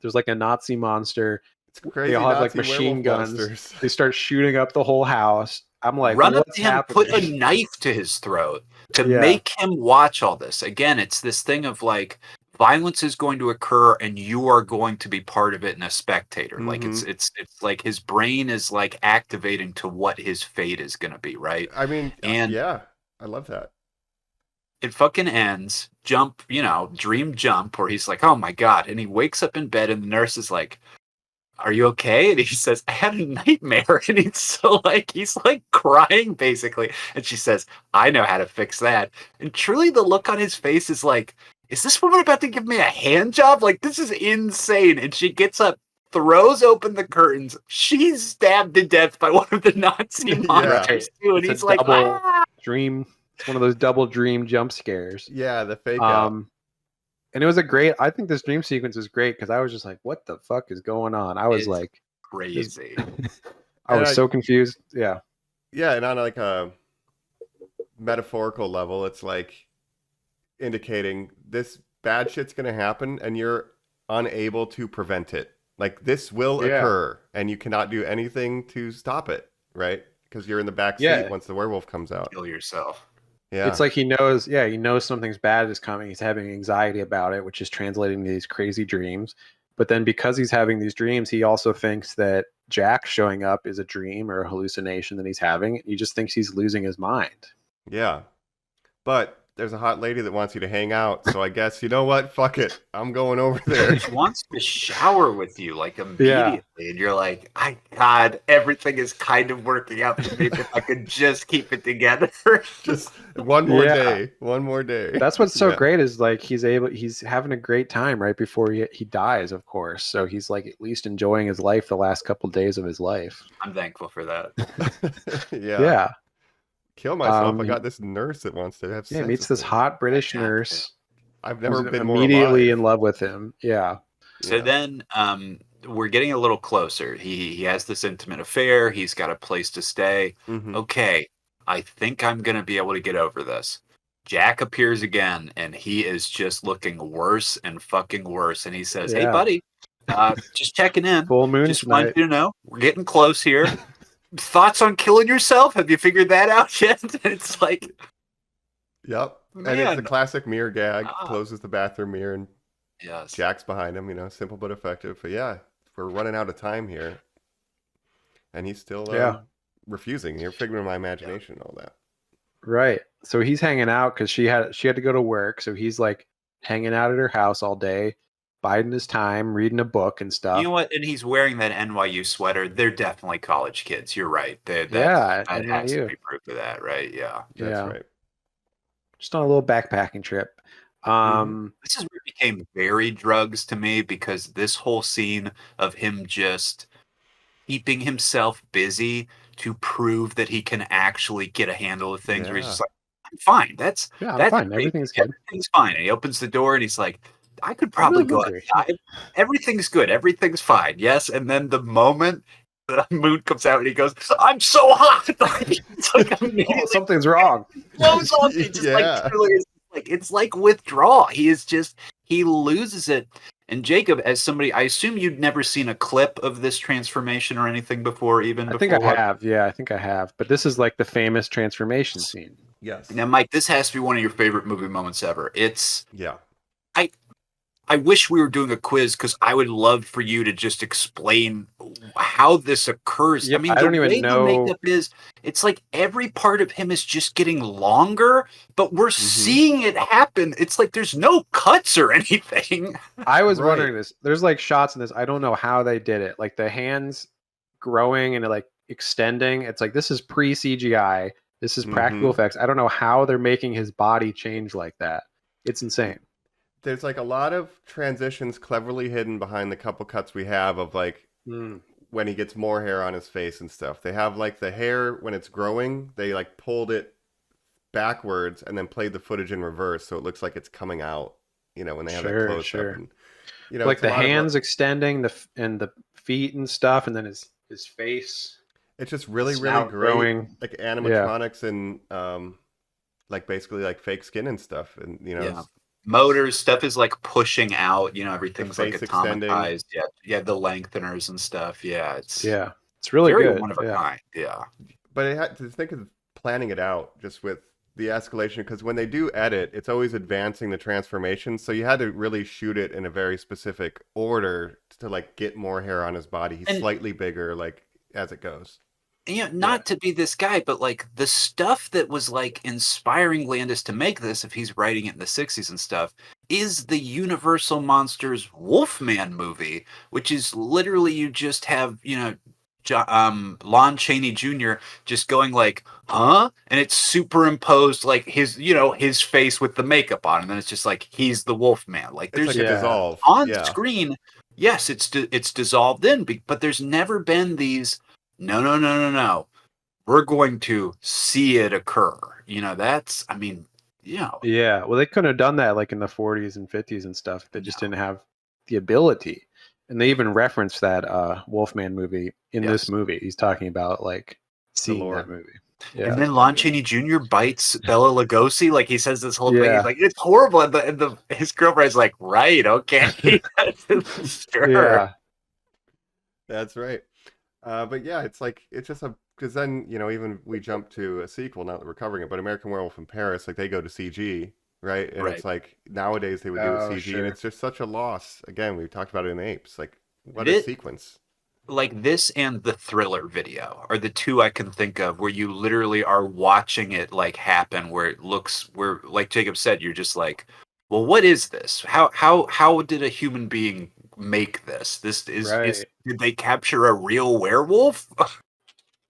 There's like a Nazi monster. It's crazy. They all have like Nazi machine werewolf guns. monsters. They start shooting up the whole house. I'm like, Run up what's to him, put a happening? knife to his throat to Yeah. make him watch all this. Again, it's this thing of like violence is going to occur and you are going to be part of it and a spectator. Like it's like his brain is like activating to what his fate is going to be, right? I mean, And yeah, I love that. it fucking ends, dream jump, where he's like, oh my God. And he wakes up in bed and the nurse is like, are you okay? And he says, I had a nightmare. And he's like crying basically. And she says, I know how to fix that. And truly the look on his face is like, is this woman about to give me a hand job? Like, this is insane. And she gets up, throws open the curtains. She's stabbed to death by one of the Nazi monsters too. And It's he's a like, double ah! dream. It's one of those double dream jump scares. Yeah, the fake out. And it was I think this dream sequence is great because I was just like, what the fuck is going on? I was It's like, crazy. I was so confused. Yeah. Yeah, and on like a metaphorical level, it's like indicating this bad shit's gonna happen and you're unable to prevent it. Like this will occur and you cannot do anything to stop it, right? Because you're in the back seat once the werewolf comes out. Kill yourself. Yeah. It's like he knows something's bad is coming. He's having anxiety about it, which is translating to these crazy dreams. But then because he's having these dreams, he also thinks that Jack showing up is a dream or a hallucination that he's having. He just thinks he's losing his mind. Yeah. But there's a hot lady that wants you to hang out. So I guess, you know what? Fuck it. I'm going over there. She wants to shower with you like immediately. And you're like, God, everything is kind of working out for me if I could just keep it together. Just one more day. One more day. That's what's so great is like he's having a great time right before he dies, of course. So he's like at least enjoying his life the last couple days of his life. I'm thankful for that. Yeah. Kill myself. I got this nurse that wants to have sex. Yeah, meets this hot British nurse. I've never been more immediately alive. in love with him. Yeah. So then we're getting a little closer. He has this intimate affair. He's got a place to stay. Okay, I think I'm going to be able to get over this. Jack appears again, and he is just looking worse and fucking worse. And he says, hey, buddy, just checking in. Full moon Just tonight. want you to know, we're getting close here. Thoughts on killing yourself? Have you figured that out yet? And it's like... Yep. Man. And it's the classic mirror gag. Closes the bathroom mirror and yes. Jack's behind him, simple but effective. But yeah, we're running out of time here. And he's still refusing. You're figuring my imagination and all that. Right. So he's hanging out because she had to go to work. So he's like hanging out at her house all day, biding his time, reading a book and stuff. You know what? And he's wearing that NYU sweater. They're definitely college kids. You're right. That has to be proof of that, right? Yeah. That's right. Just on a little backpacking trip. This is where it became very drugs to me because this whole scene of him just keeping himself busy to prove that he can actually get a handle of things. Where he's just like, I'm fine. I'm fine. Everything's good. Everything's fine. And he opens the door and he's like, I could probably go outside. Everything's good. Everything's fine. Yes. And then the moment the moon comes out and he goes, I'm so hot. It's like something's wrong. Blows off. He just it's like withdrawal. He loses it. And Jacob, as somebody, I assume you'd never seen a clip of this transformation or anything before, I think I have. Yeah, I think I have. But this is like the famous transformation scene. Yes. Now, Mike, this has to be one of your favorite movie moments ever. Yeah. I wish we were doing a quiz because I would love for you to just explain how this occurs. Yep, I mean, I don't even know. The makeup is, it's like every part of him is just getting longer, but we're seeing it happen. It's like there's no cuts or anything. I was wondering this. There's like shots in this. I don't know how they did it. Like the hands growing and like extending. It's like this is pre-CGI. This is practical effects. I don't know how they're making his body change like that. It's insane. there's like a lot of transitions cleverly hidden behind the couple cuts we have of like when he gets more hair on his face and stuff. They have like the hair when it's growing, they like pulled it backwards and then played the footage in reverse so it looks like it's coming out, when they have that close up. And, like the hands extending and the feet and stuff, and then his face. It's just really great, like animatronics and like basically like fake skin and stuff, and motors stuff is like pushing out. Everything's like atomized. Yeah, the lengtheners and stuff. Yeah, it's really very good. One of a kind. Yeah, but I had to think of planning it out just with the escalation, because when they do edit, it's always advancing the transformation. So you had to really shoot it in a very specific order to like get more hair on his body. He's slightly bigger, like as it goes. Not to be this guy, but like the stuff that was like inspiring Landis to make this, if he's writing it in the 60s and stuff, is the Universal Monsters Wolfman movie, which is literally you just have, Lon Chaney Jr. just going like, huh? And it's superimposed like his face with the makeup on, and then it's just like he's the Wolfman. Like there's like a dissolve on screen. Yes, it's dissolved in, but there's never been these. No. We're going to see it occur. Yeah. Well, they couldn't have done that like in the 40s and 50s and stuff. They just didn't have the ability. And they even referenced that Wolfman movie in this movie. He's talking about like seeing that movie. Yeah. And then Lon Chaney Jr. bites Bela Lugosi. Like he says this whole thing. He's like, it's horrible. And his girlfriend's like, right, okay. Sure. Yeah. That's right. But yeah, it's just because then, even we jump to a sequel, not that we're covering it, but American Werewolf in Paris, like they go to CG, right? And it's like nowadays they would do it CG, and it's just such a loss. Again, we talked about it in Apes. Like, what a sequence. Like this and the Thriller video are the two I can think of where you literally are watching it like happen, where like Jacob said, you're just like, well, what is this? How did a human being make this? This is did they capture a real werewolf?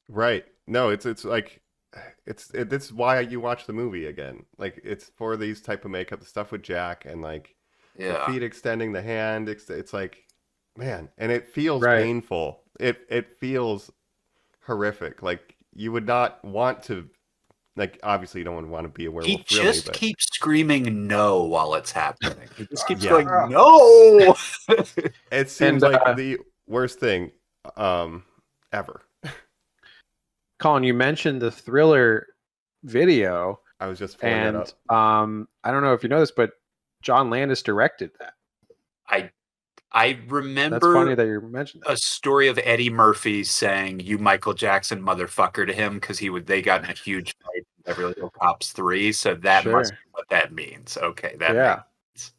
Right. No, it's like this is why you watch the movie again. Like it's for these type of makeup, the stuff with Jack and like the feet extending, the hand. It's like, man, and it feels painful. It feels horrific. Like you would not want to. Like, obviously, you don't want to be a werewolf. He just keeps screaming no while it's happening. He just keeps going, no! It seems like the worst thing ever. Colin, you mentioned the Thriller video. I was just pulling that up. I don't know if you know this, but John Landis directed that. I remember That's funny that you mentioned that. A story of Eddie Murphy saying "you Michael Jackson motherfucker" to him because they got in a huge fight in Beverly Hills Cops 3. So that must be what that means. Okay, that makes sense.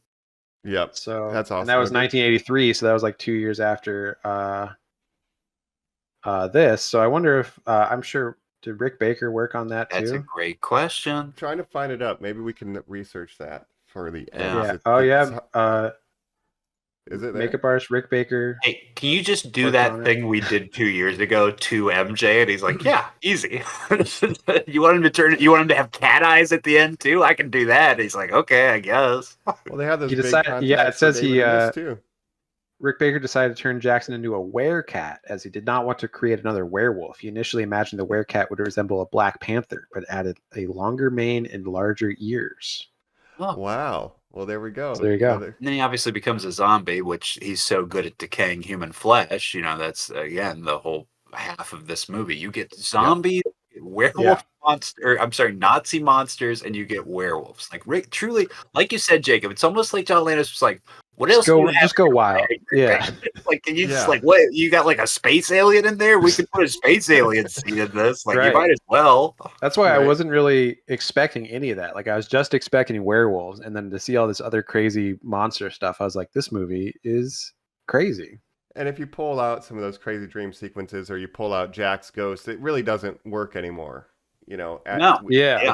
Yep. So that's awesome. And that was 1983, so that was like 2 years after this. So I wonder if I'm sure did Rick Baker work on that too? That's a great question. I'm trying to find it up. Maybe we can research that for the end. Is it there? Makeup artist Rick Baker. Hey, can you just do that thing we did 2 years ago to MJ? And he's like, yeah, easy. You want him to have cat eyes at the end too? I can do that. And he's like, okay, I guess. Well, they have those. It says Rick Baker decided to turn Jackson into a werecat as he did not want to create another werewolf. He initially imagined the werecat would resemble a Black Panther, but added a longer mane and larger ears. Oh. Wow. Well, there we go. So there you go. And then he obviously becomes a zombie, which he's so good at decaying human flesh. That's, again, the whole half of this movie. You get zombies, werewolf Nazi monsters, and you get werewolves. Like, Rick, truly, like you said, Jacob, it's almost like John Landis was like, what else? Just go wild. Yeah. Like, can you just what? You got like a space alien in there? We could put a space alien scene in this. Like, you might as well. That's why I wasn't really expecting any of that. Like, I was just expecting werewolves, and then to see all this other crazy monster stuff, I was like, this movie is crazy. And if you pull out some of those crazy dream sequences, or you pull out Jack's ghost, it really doesn't work anymore. If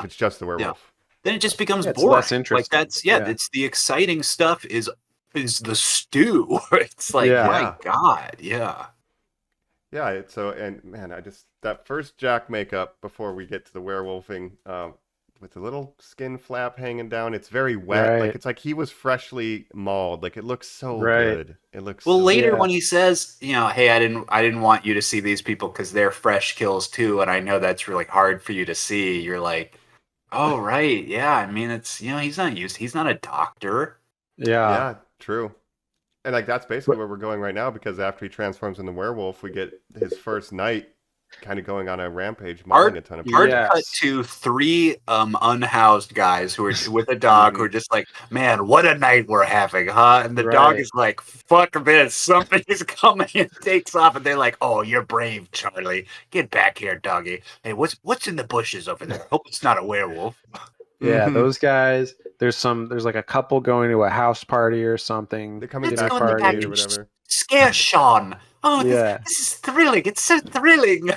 it's just the werewolf, then it just becomes boring. It's less interesting. Like it's the exciting stuff is the stew. It's like, my God, yeah. So, and man, that first Jack makeup before we get to the werewolfing, with the little skin flap hanging down. It's very wet. Right. Like it's like he was freshly mauled. Like it looks so Right. good. It looks Well, so later Yeah. when he says, hey, I didn't want you to see these people because they're fresh kills too, and I know that's really hard for you to see. You're like, oh right, yeah. I mean, it's he's not a doctor. Yeah. Yeah, true. And like that's basically where we're going right now because after he transforms into werewolf, we get his first night kind of going on a rampage, mauling a ton of people. Hard Yes. cut to 3 unhoused guys who are with a dog who are just like, man, what a night we're having, huh? And the dog Right. is like, fuck this, something is coming, and takes off, and they're like, oh, you're brave, Charlie. Get back here, doggy. Hey, what's in the bushes over there? Hope it's not a werewolf. Yeah, Mhm. those guys. There's like a couple going to a house party or something. They're coming Let's back go from in the the back gate or and whatever. scare Sean. Oh, Yeah. this is thrilling. It's so thrilling.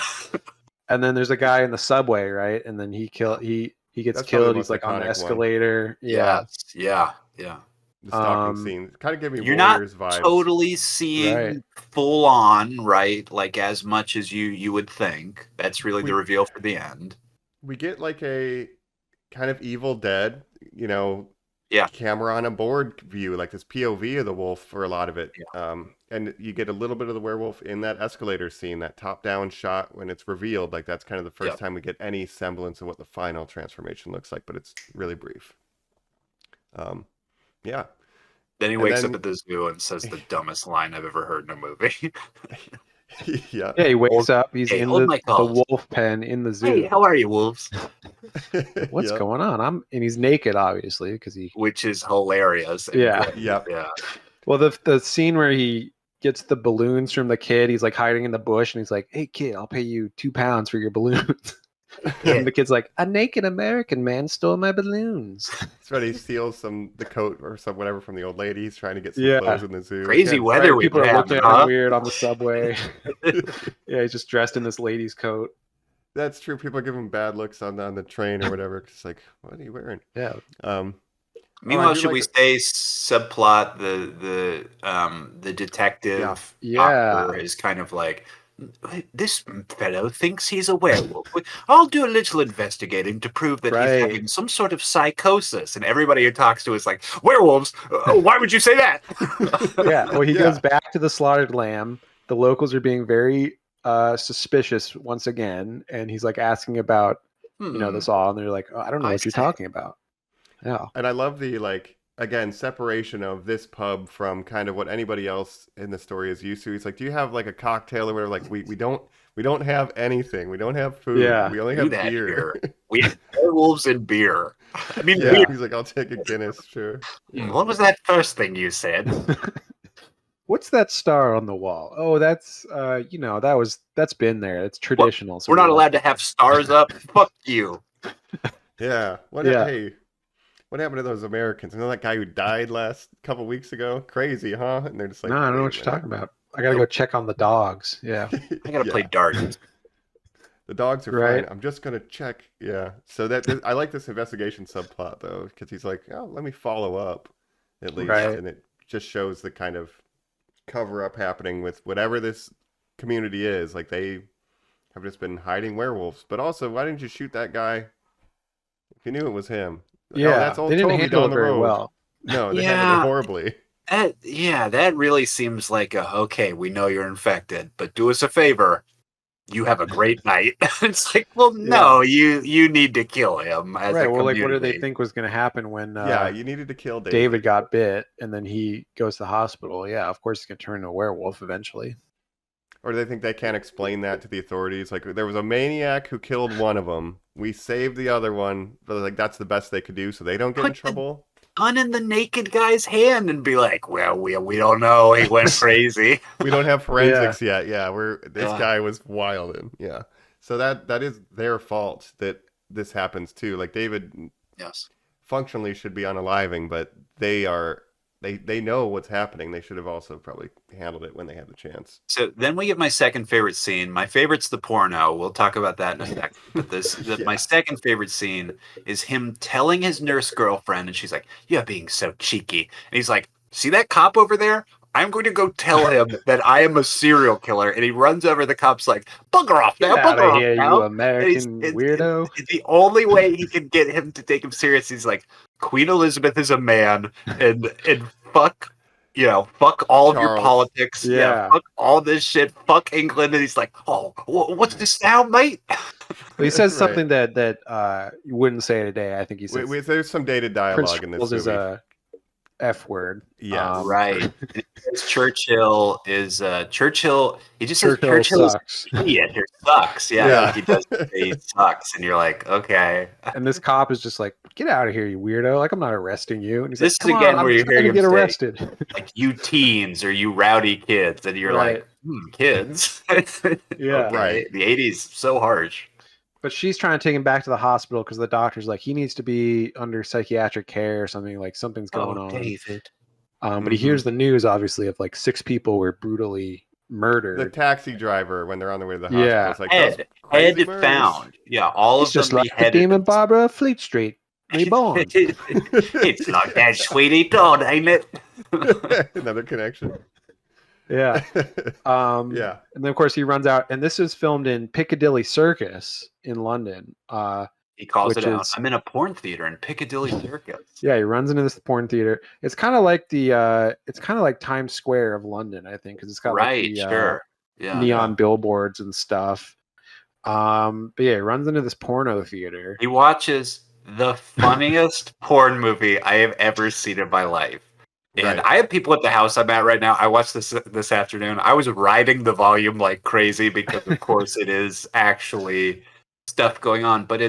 And then there's a guy in the subway, right? And then he gets That's probably the killed. most He's like on the iconic one. escalator. Yeah. Yeah. The stalking Um, scene kind of gave me You're not Warriors vibes. totally seeing Right. full on, right? Like as much as you would think. That's really the reveal for the end. We get like a kind of Evil Dead, Yeah. camera on a board view, like this POV of the wolf for a lot of it. And you get a little bit of the werewolf in that escalator scene, that top-down shot when it's revealed. Like that's kind of the first Yep. time we get any semblance of what the final transformation looks like, but it's really brief. Yeah. Then he And wakes then- up at the zoo and says the dumbest line I've ever heard in a movie. Yeah. Yeah, he wakes up. He's hey, in hold the my calls. wolf pen in the zoo. Hey, how are you, wolves? What's Yep. going on? And he's naked, obviously, because he. Which is hilarious. and Yeah. great. Yep. Yeah. Well, the scene where he gets the balloons from the kid, he's like hiding in the bush, and he's like, "Hey, kid, I'll pay you £2 for your balloons." And the kid's like, "A naked American man stole my balloons." That's right. He steals the coat or some whatever from the old lady. He's trying to get some Yeah. clothes in the zoo. Crazy Yeah. weather Right, we people are have, looking at huh? him weird on the subway. Yeah, he's just dressed in this lady's coat. That's true. People are giving bad looks on the train or whatever. It's like, what are you wearing? Yeah. Meanwhile, do should like we it. say subplot the detective Yeah. doctor is kind of like, this fellow thinks he's a werewolf. I'll do a little investigating to prove that Right. he's having some sort of psychosis. And everybody who talks to is like, werewolves? Why would you say that? Yeah. Well, he Yeah. goes back to the slaughtered lamb. The locals are being very suspicious once again, and he's like asking about this all, and they're like, "Oh, I don't know I what you're say. talking about." Yeah. And I love the again separation of this pub from kind of what anybody else in the story is used to. He's like, "Do you have like a cocktail or whatever?" Like we don't have anything. We don't have food. Yeah. We only Do have that beer. here. We have werewolves and beer. I mean, Yeah. beer. He's like, "I'll take a Guinness, sure." What was that first thing you said? What's that star on the wall? Oh, that's that's been there. It's traditional. So We're not we allowed to left it. have stars up. Fuck you. Yeah. Yeah. Hey, what happened to those Americans? You know that guy who died last couple weeks ago? Crazy, huh? And they're just like, No, I don't know "Wait what a you're minute." talking about. I gotta go check on the dogs. Yeah. I gotta Yeah. play darts. The dogs are Right. fine. I'm just gonna check. Yeah. So I like this investigation subplot though, because he's like, "Oh, let me follow up, at least," Right. and it just shows the kind of cover up happening with whatever this community is. Like they have just been hiding werewolves. But also, why didn't you shoot that guy if you knew it was him? Yeah. Oh, that's old they didn't Toby handle down it the very road. well. No, they Yeah. handled it horribly. That really seems like okay, we know you're infected, but do us a favor. You have a great night. It's like, well, no, you need to kill him as Right. a Well, like, what did they community. think was going to happen when Yeah, you needed to kill David. David got bit and then he goes to the hospital? Yeah, of course he's going to turn into a werewolf eventually. Or do they think they can't explain that to the authorities? Like, there was a maniac who killed one of them. We saved the other one, but like that's the best they could do, so they don't get in Put the- trouble. Gun in the naked guy's hand and be like, well, we don't know. He went crazy. We don't have forensics yet. Yeah, this Yeah. guy was wilding. Yeah, so that is their fault that this happens too. Like David Yes. functionally should be unaliving, but they know what's happening. They should have also probably handled it when they had the chance. So then we get my second favorite scene. My favorite's the porno. We'll talk about that in a second. But my second favorite scene is him telling his nurse girlfriend, and she's like, "You're being so cheeky." And he's like, "See that cop over there? I'm going to go tell him that I am a serial killer. And he runs over. The cop's like, bugger off now, Get out bugger of off here, now. you American weirdo. It's the only way he can get him to take him serious. He's like, Queen Elizabeth is a man, and fuck, fuck all of your Charles. politics. Yeah. Fuck all this shit. Fuck England. And he's like, oh, what's this now, mate? Well, he says Right. something that you wouldn't say today. I think he says There's some dated Prince dialogue in this Charles movie. is a F word. Yes. Right. Churchill is Churchill. He just says Churchill Churchill is sucks. an idiot or sucks. Yeah, Yeah. he does say he sucks, and you're like, okay. And this cop is just like, get out of here, you weirdo. Like, I'm not arresting you. And he's This like, is come again on, where I'm you trying hear to him get say- arrested. Like, you teens or you rowdy kids, and you're Right. like, kids. Yeah. Okay, Right. The 80s so harsh. But she's trying to take him back to the hospital because the doctor's like, he needs to be under psychiatric care or something. Like, something's going on. David. But he hears the news, obviously, of like 6 people were brutally murdered. The taxi driver, when they're on their way to the hospital, Yeah. is like, "Those Ed crazy birds." found. Yeah, all He's of just them like the beheaded. demon Barbara Fleet Street reborn. It's not that sweetie Todd, ain't it? Another connection. Yeah. Yeah. And then, of course, he runs out. And this is filmed in Piccadilly Circus in London. He calls Which it out. is- I'm in a porn theater in Piccadilly Circus. Yeah, he runs into this porn theater. It's kind of like it's kind of like Times Square of London, I think, because it's got Right, like the sure. Yeah. neon billboards and stuff. But yeah, he runs into this porno theater. He watches the funniest porn movie I have ever seen in my life. And Right. I have people at the house I'm at right now. I watched this afternoon. I was riding the volume like crazy because, of course, it is actually stuff going on. But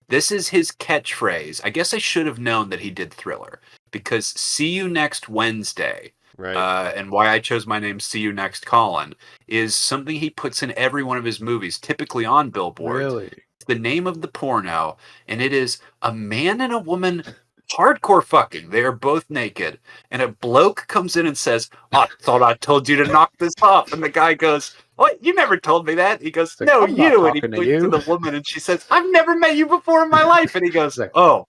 this is his catchphrase. I guess I should have known that he did Thriller because "See you next Wednesday," Right. and why I chose my name "See you next Colin" is something he puts in every one of his movies, typically on billboards. Really? The name of the porno, and it is a man and a woman hardcore fucking. They are both naked, and a bloke comes in and says, "I thought I told you to knock this off," and the guy goes, "What? You never told me that." He goes, like, "No, "I'm not you," and he talking to points to you. the woman, and she says, "I've never met you before in my life," and he goes, Like, "Oh,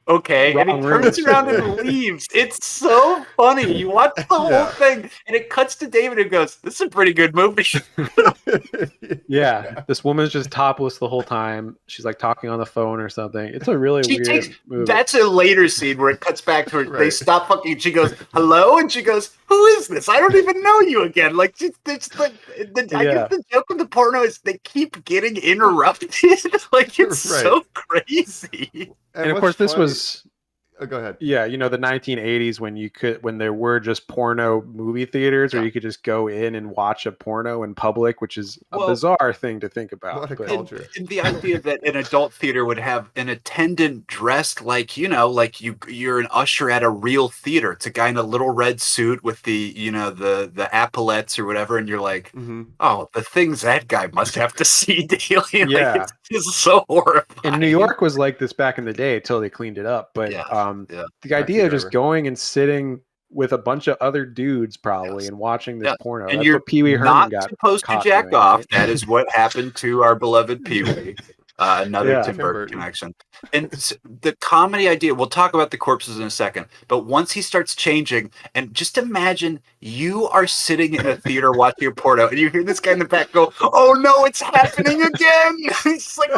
okay," and he wrong room. turns around and leaves. It's so funny. You watch the whole Yeah. thing, and it cuts to David, who goes, "This is a pretty good movie." Yeah, this woman's just topless the whole time. She's like talking on the phone or something. It's a really She weird takes movie. that's a later scene where it cuts back to her. They Right. stop fucking. And she goes, "Hello," and she goes, "Who is this? I don't even know you again." Like, it's like I Yeah. guess the joke of the porno is they keep getting interrupted. Like, it's Right. so crazy. And of what's course, this funny- was Oh, go ahead. yeah, the 1980s when there were just porno movie theaters where you could just go in and watch a porno in public, which is a Well, bizarre thing to think about. What a but- culture. And the idea that an adult theater would have an attendant dressed like, like you're an usher at a real theater. It's a guy in a little red suit with the, the epaulettes or whatever, and you're like, Mm-hmm. oh, the things that guy must have to see daily. Like, Yeah. it's just so horrifying. And New York was like this back in the day until they cleaned it up. But Yeah, yeah. the idea of just driver. going and sitting with a bunch of other dudes probably Yes. and watching this Yeah. porno. And That's you're what Pee Wee Herman not got supposed to caught jack doing, off. right? That is what happened to our beloved Pee Wee. Another Yeah. Tim Tim Burton Burton. connection. And the comedy idea, we'll talk about the corpses in a second, but once he starts changing, and just imagine you are sitting in a theater watching a porno, and you hear this guy in the back go, "Oh no, it's happening again!" He's just like,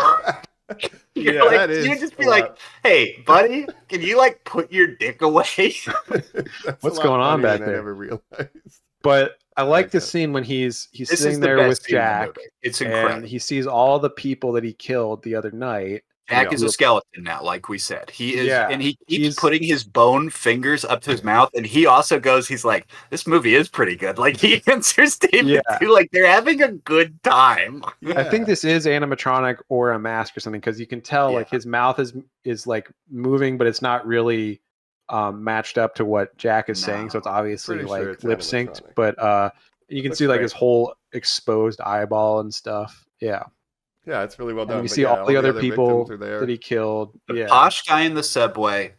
you're Yeah, like, that is you would just be a like, lot. "Hey, buddy, can you like put your dick away?" That's What's a lot going on funnier back than I there? never realized. But I like like this that. scene when he's This is sitting the there best with scene in the Jack movie. It's and incredible. he sees all the people that he killed the other night. Jack Yeah. is a skeleton now, like we said. He is, Yeah, and he keeps he's- putting his bone fingers up to his mouth, and he also goes, he's like, "This movie is pretty good." Like, he answers David Yeah. too, like they're having a good time. I think this is animatronic or a mask or something because you can tell like his mouth is like moving, but it's not really matched up to what Jack is saying. So it's obviously Pretty sure like it's lip synced, animatronic. but you can Looks see like great. his whole exposed eyeball and stuff. Yeah. Yeah, it's really well done. And we but see yeah, all the other people victims are there. that he killed. The Yeah. posh guy in the subway,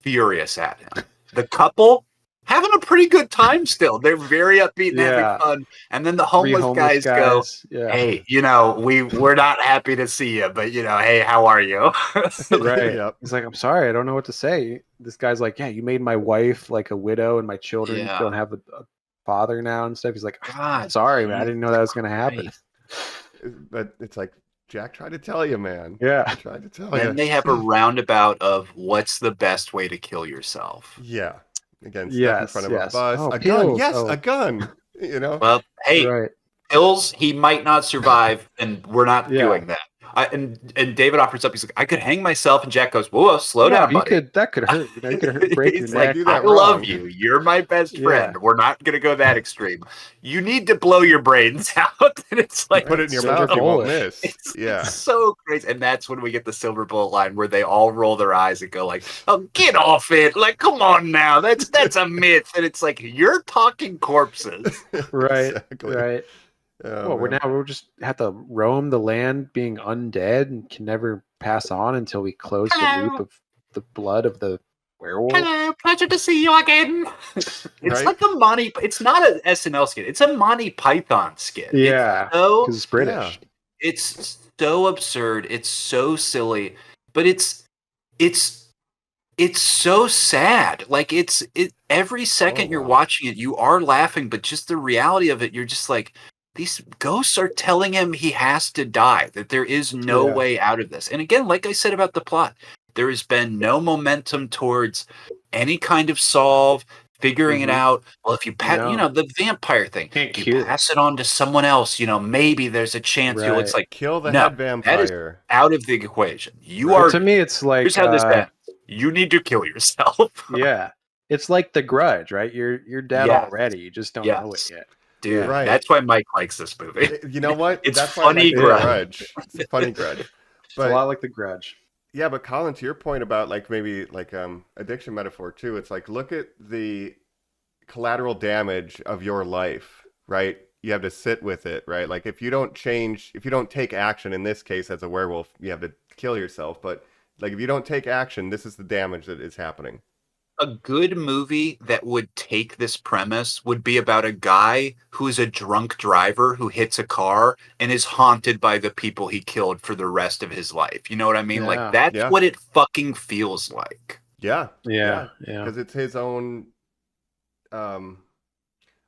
furious at him. The couple having a pretty good time still. They're very upbeat and Yeah. having fun. And then the Three homeless guys go, Yeah. "Hey, we're not happy to see you, but hey, how are you?" Right. Yep. He's like, I'm sorry, I don't know what to say. This guy's like, yeah, you made my wife like a widow, and my children Yeah. don't have father now and stuff. He's like, God, sorry, man, I didn't know that was gonna happen. But it's like, Jack tried to tell you, man. Yeah. I tried to tell Then you. they have a roundabout of what's the best way to kill yourself. Yeah. Again, step in Yes, front of yes. a bus. Oh, a gun. pills. Yes, Oh. a gun. You know? Well, hey, Right. pills, he might not survive, and we're not Yeah. doing that. And David offers up, he's like, I could hang myself, and Jack goes, whoa, slow No, down, you buddy. that could hurt. You know, you could break your He's neck. like, do that I love wrong. you. You're my best Yeah. friend. We're not going to go that extreme. You need to blow your brains out. And it's like, Put it in your Silver mouth, you won't bullet. miss. It's Yeah. so crazy. And that's when we get the silver bullet line where they all roll their eyes and go like, oh, get off it. Like, come on now. That's a myth. And it's like, you're talking corpses. Right. Exactly. Right. Oh, Well, man. we'll just have to roam the land being undead and can never pass on until we close the loop of the blood of the werewolf. Hello, pleasure to see you again. It's Right? like a Monty. It's not an SNL skit. It's a Monty Python skit. Yeah, So because it's British. it's so absurd. It's so silly, but it's so sad. Like it every second you're wow. watching it, you are laughing, but just the reality of it, you're just like, these ghosts are telling him he has to die, that there is no Yeah. way out of this. And again, like I said about the plot, there has been no momentum towards any kind of solve, figuring it Mhm. out. Well, if you No. the vampire thing, Can't you cure. pass it on to someone else, maybe there's a chance you'll. It's Right. like Kill the No, head that is vampire. out of the equation. You But are. to me, it's like Here's how this ends. You need to kill yourself. yeah, it's like The Grudge, right? You're dead Yes. already. You just don't know it Yes. yet. Dude, Right. that's why Mike likes this movie. You know what? It's That's why funny I like the grudge. It's a funny grudge. It's a lot like The Grudge. Yeah, but Colin, to your point about like maybe like addiction metaphor too, it's like look at the collateral damage of your life, right? You have to sit with it, right? Like if you don't change, if you don't take action, in this case as a werewolf, you have to kill yourself. But like if you don't take action, this is the damage that is happening. A good movie that would take this premise would be about a guy who is a drunk driver who hits a car and is haunted by the people he killed for the rest of his life. You know what I mean? Yeah. Like that's Yeah. what it fucking feels like. Yeah, Yeah. because it's his own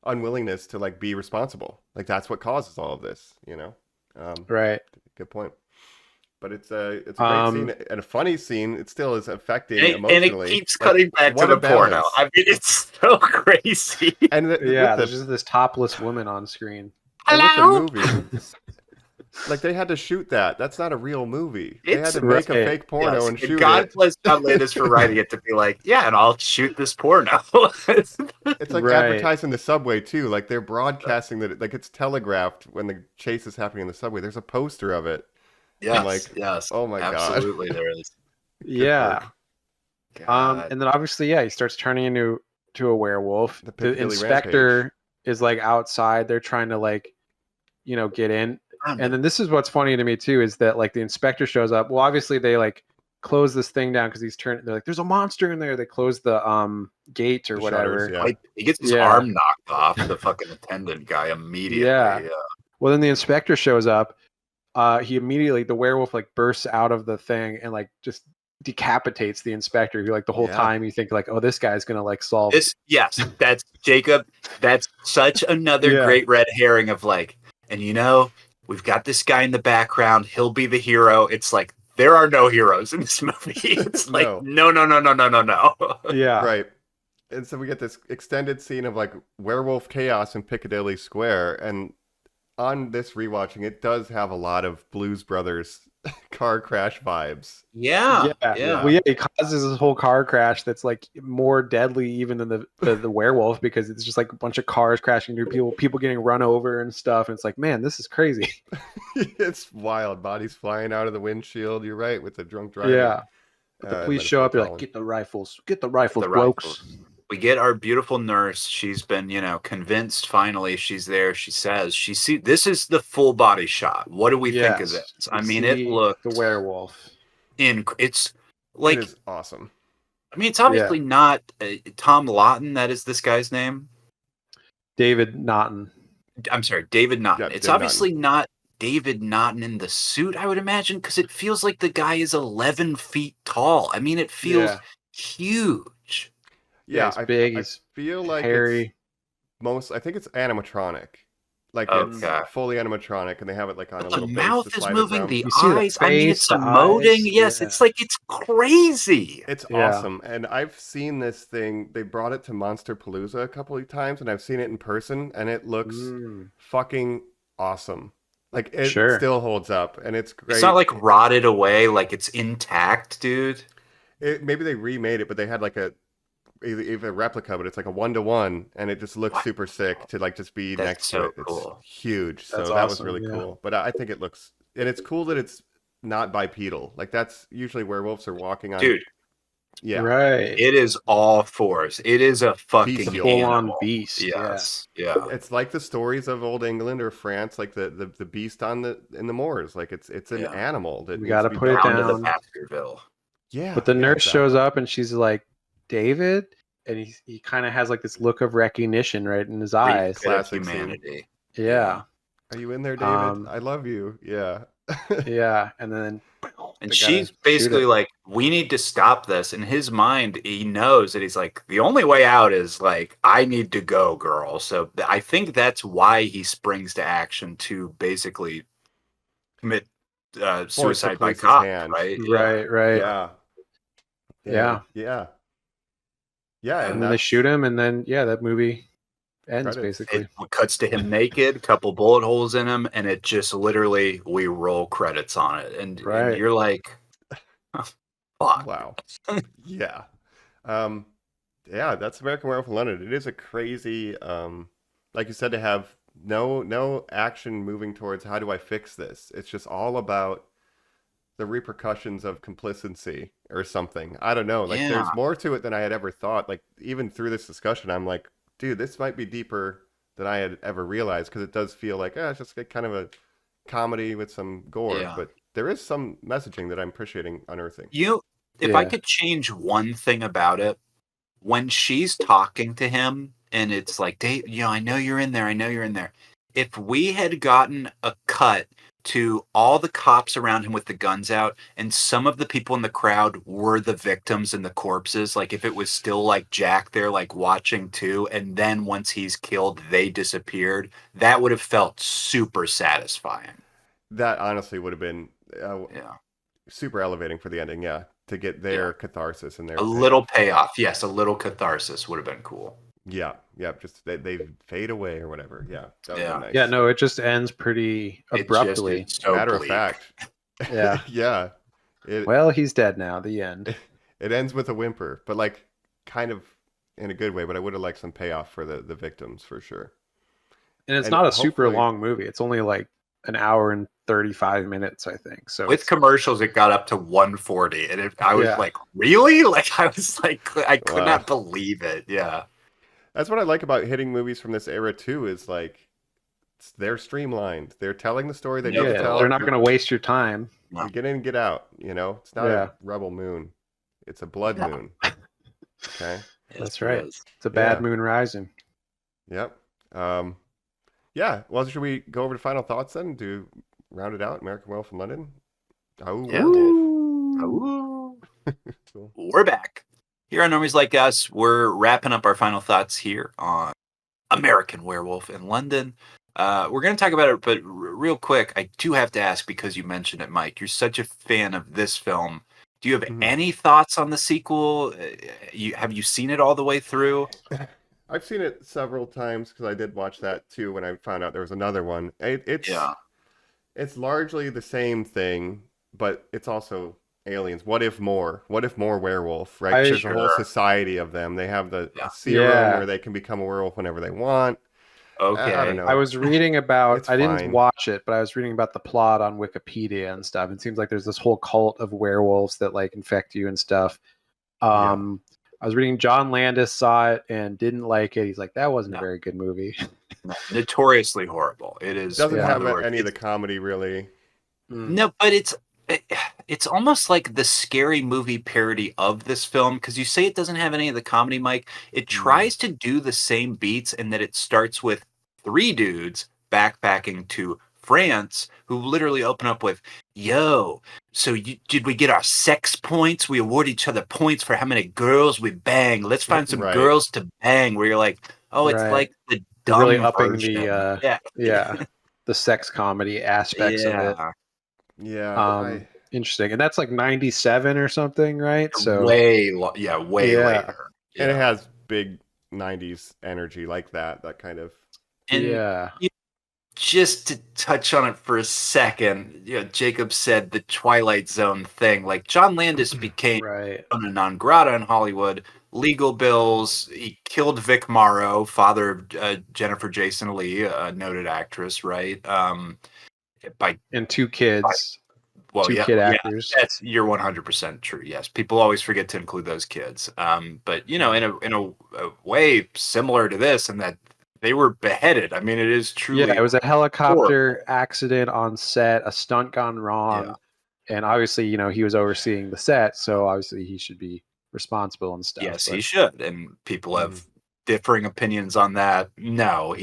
unwillingness to like be responsible. Like that's what causes all of this, you know. Right. Good point. But it's a great scene and a funny scene. It still is affecting And emotionally. it keeps Like, cutting back to what the a porno. balance. I mean, it's so crazy. And Yeah, there's with just this topless woman on screen. Hello? the movie, like they had to shoot that. That's not a real movie. They had It's to make a right. fake porno Yes, and shoot God it. bless John Landis for writing it to be like, yeah, and I'll shoot this porno. It's like Right. advertising the subway too. Like they're broadcasting like it's telegraphed when the chase is happening in the subway. There's a poster of it. yes, like, yes. oh my God. absolutely, there is. Yeah. God. And then obviously, yeah, he starts turning into a werewolf. The The Piccadilly inspector Rampage. is like outside. They're trying to like, get in. God, And then this is what's funny to me too is that like the inspector shows up. Well, obviously they like close this thing down because he's turning. They're like, "There's a monster in there." They close the gate or The whatever. shutters, yeah. like, he gets his Yeah. arm knocked off the fucking attendant guy immediately. Yeah. Well, then the inspector shows up. He immediately the werewolf like bursts out of the thing and like just decapitates the inspector. Who like the whole Yeah. time you think like, "Oh, this guy's gonna like solve." Yes, that's Jacob. That's such another Yeah. great red herring of like, and we've got this guy in the background. He'll be the hero. It's like there are no heroes in this movie. It's like No. no. Yeah. Right. And so we get this extended scene of like werewolf chaos in Piccadilly Square. And on this rewatching, it does have a lot of Blues Brothers car crash vibes. Yeah. Well, yeah, he causes this whole car crash that's like more deadly even than the werewolf because it's just like a bunch of cars crashing into people getting run over and stuff. And it's like, man, this is crazy. It's wild. Bodies flying out of the windshield. You're right, with the drunk driver. Yeah. But the police show up. They're like, Colin. get the rifles, The blokes. rifles. We get our beautiful nurse. She's been, convinced finally. She's there. She says this is the full body shot. What do we think of Yes. this? We I mean, it see looked the werewolf. it's like, It is awesome. I mean, it's obviously not Tom Lawton. That is this guy's name. David Naughton. I'm sorry, David Naughton. Yeah, It's David obviously not David Naughton in the suit, I would imagine, because it feels like the guy is 11 feet tall. I mean, it feels Yeah. huge. Yeah, he's big. I He's feel like hairy. I think it's animatronic. Like Okay. it's fully animatronic, and they have it like on a The little base mouth to is slide it moving, around. the You see the eyes. I mean, face, it's the emoting. eyes, Yes, yeah. it's crazy. It's Yeah. awesome, and I've seen this thing. They brought it to Monster Palooza a couple of times, and I've seen it in person, and it looks fucking awesome. Like it Sure. still holds up, and it's great. It's not like rotted away, like it's intact, dude. Maybe they remade it, but they had like even a replica, but it's like a 1-to-1, and it just looks super sick to like just be That's next so to it. cool. It's huge, so That's that was awesome, really yeah. cool. But I think it looks, and it's cool that it's not bipedal. Like that's usually werewolves are walking on. Dude, Yeah, Right. it is all fours. It is a fucking Bestial. Full-on animal. beast, yeah. Yes. Yeah. it's like the stories of old England or France, like the beast in the moors. Like it's an Yeah. animal that We needs gotta to be put it Down to down. the Baskerville. Yeah, But the yeah, nurse shows exactly. up and she's like, David? And he kind of has like this look of recognition right in his eyes. Bit of Classic scene. humanity. Yeah. Are you in there, David? Um, I love you. Yeah. Yeah. And then And they she's gotta basically shoot it. like, we need to stop this. In his mind, he knows that he's like, the only way out is like, I need to go, girl. So I think that's why he springs to action to basically commit suicide by police's cop, hand. right? Right. Yeah. Yeah. Yeah. Yeah. And then they shoot him, and then that movie ends Credits. basically. It cuts to him naked, couple bullet holes in him, and it just literally, we roll credits on it. And Right. you're like, fuck. Wow. Yeah. Yeah, that's American Werewolf in London. It is a crazy, like you said, to have no action moving towards how do I fix this. It's just all about the repercussions of complicity or something. I don't know. Like Yeah. there's more to it than I had ever thought. Like even through this discussion, I'm like, dude, this might be deeper than I had ever realized, because it does feel like it's just kind of a comedy with some gore, Yeah. but there is some messaging that I'm appreciating unearthing. If I Yeah. could change one thing about it, when she's talking to him and it's like, Dave, I know you're in there. I know you're in there. If we had gotten a cut to all the cops around him with the guns out, and some of the people in the crowd were the victims and the corpses, like if it was still like Jack there, like watching too, and then once he's killed, they disappeared, that would have felt super satisfying. That honestly would have been Yeah. super elevating for the ending, yeah, to get their catharsis and their A little payoff. Yes, a little catharsis would have been cool. yeah, just they fade away or whatever. Yeah, that would Yeah. be nice. Yeah, no, it just ends pretty It just abruptly. is so Matter bleak. of fact. Yeah. Yeah. It Well, he's dead now. The end. it ends with a whimper, but like kind of in a good way. But I would have liked some payoff for the victims for sure. And it's And not a super hopefully- long movie. It's only like an hour and 35 minutes, I think. So With it's- commercials, it got up to 140, and I was Yeah. like, "Really?" Like I was like, I could Wow. not believe it. Yeah, That's what I like about hitting movies from this era too. Is like they're streamlined. They're telling the story they need to yeah, tell. they're not going to waste your time. You get in, get out. It's not Yeah. a rebel moon. It's a blood Yeah. moon. Okay. That's Yes, it right. is. It's a bad Yeah. moon rising. Yep. Yeah. Well, should we go over to final thoughts then? To round it out, American Werewolf in London. Oh, Yeah. Ooh. Cool. We're back here on Normies Like Us. We're wrapping up our final thoughts here on American Werewolf in London. We're going to talk about it, but real quick, I do have to ask, because you mentioned it, Mike. You're such a fan of this film. Do you have Mhm. any thoughts on the sequel? Have you seen it all the way through? I've seen it several times because I did watch that too when I found out there was another one. It's largely the same thing, but it's also aliens. What if more? What if more werewolf? Right? There's a whole Sure. society of them. They have the Yeah. serum Yeah. where they can become a werewolf whenever they want. Okay. I don't know. I was reading about, It's I didn't fine. watch it, but I was reading about the plot on Wikipedia and stuff. It seems like there's this whole cult of werewolves that like infect you and stuff. I was reading John Landis saw it and didn't like it. He's like, that wasn't No. a very good movie. No, notoriously horrible. It is. Doesn't in have other words, any of the it's- comedy really. No, but it's almost like the scary movie parody of this film, because you say it doesn't have any of the comedy, Mike. It tries to do the same beats, in that it starts with three dudes backpacking to France who literally open up with, "Yo, so did we get our sex points? We award each other points for how many girls we bang. Let's find some Right. girls to bang." Where you're like, Oh, it's Right. like the They're dumb really upping version. the Yeah. the sex comedy aspects of it. Yeah, Interesting. And that's like 97 or something, right? So way Yeah. later. and it Yeah. has big '90s energy like that kind of. And yeah. just to touch on it for a second, Jacob said the Twilight Zone thing. Like John Landis became Right. persona non grata in Hollywood. Legal bills. He killed Vic Morrow, father of Jennifer Jason Leigh, a noted actress, right? By And two kids. well, two yeah, kid yeah, actors. you're 100% true. Yes, people always forget to include those kids. But in a way similar to this, in that they were beheaded. I mean, it is truly. Yeah, it was a helicopter horrible. accident on set, a stunt gone wrong. Yeah. And obviously, he was overseeing the set, so obviously he should be responsible and stuff. Yes, but he should, and people have differing opinions on that. No,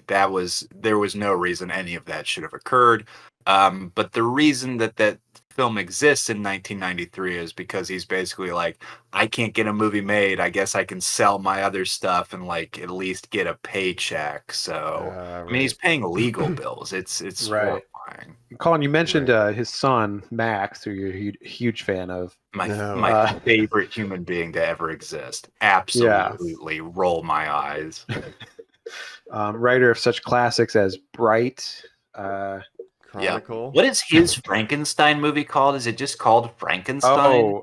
there was no reason any of that should have occurred. But the reason that film exists in 1993 is because he's basically like, I can't get a movie made. I guess I can sell my other stuff and like at least get a paycheck. So I mean, he's paying legal bills. It's Right. horrifying. Colin, you mentioned his son, Max, who you're a huge fan of. My favorite human being to ever exist. Absolutely roll my eyes. Writer of such classics as Bright. Chronicle. What is his Frankenstein movie called? Is it just called Frankenstein?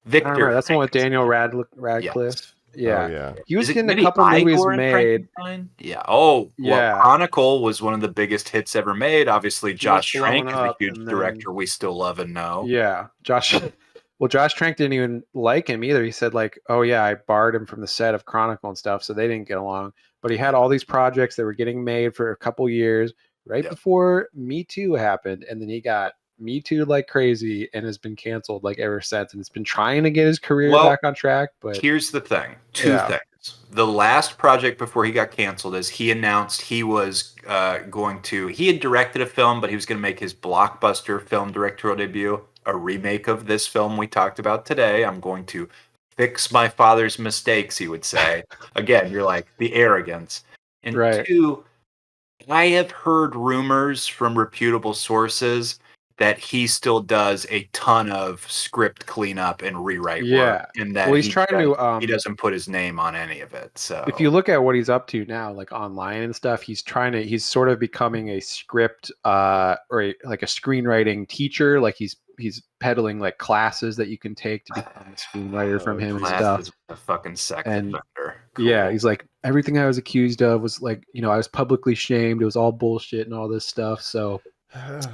Victor. That's the one with Daniel Radcliffe. Yes. Yeah. Oh, yeah. He was Is it getting a maybe couple movies Igor in made. Frankenstein? Yeah. Oh, Yeah. Well, Chronicle was one of the biggest hits ever made. Obviously, Josh was Trank blown is a up, huge and then- director we still love and know. Yeah. Josh Trank didn't even like him either. He said like, oh yeah, I barred him from the set of Chronicle and stuff, so they didn't get along. But he had all these projects that were getting made for a couple years right before Me Too happened, and then he got Me Too like crazy and has been canceled like ever since, and it's been trying to get his career back on track. But here's the thing: two things. The last project before he got canceled is he announced he was he had directed a film, but he was going to make his blockbuster film directorial debut, a remake of this film we talked about today. I'm going to fix my father's mistakes, he would say. Again, you're like, the arrogance. And two, I have heard rumors from reputable sources that he still does a ton of script cleanup and rewrite work, and that he's trying to. He doesning put his name on any of it. So if you look at what he's up to now, like online and stuff, he's sort of becoming a script or like a screenwriting teacher. Like he's peddling like classes that you can take to become a screenwriter from him and stuff. A fucking sex and offender. Yeah, he's like, everything I was accused of was like, I was publicly shamed. It was all bullshit and all this stuff. So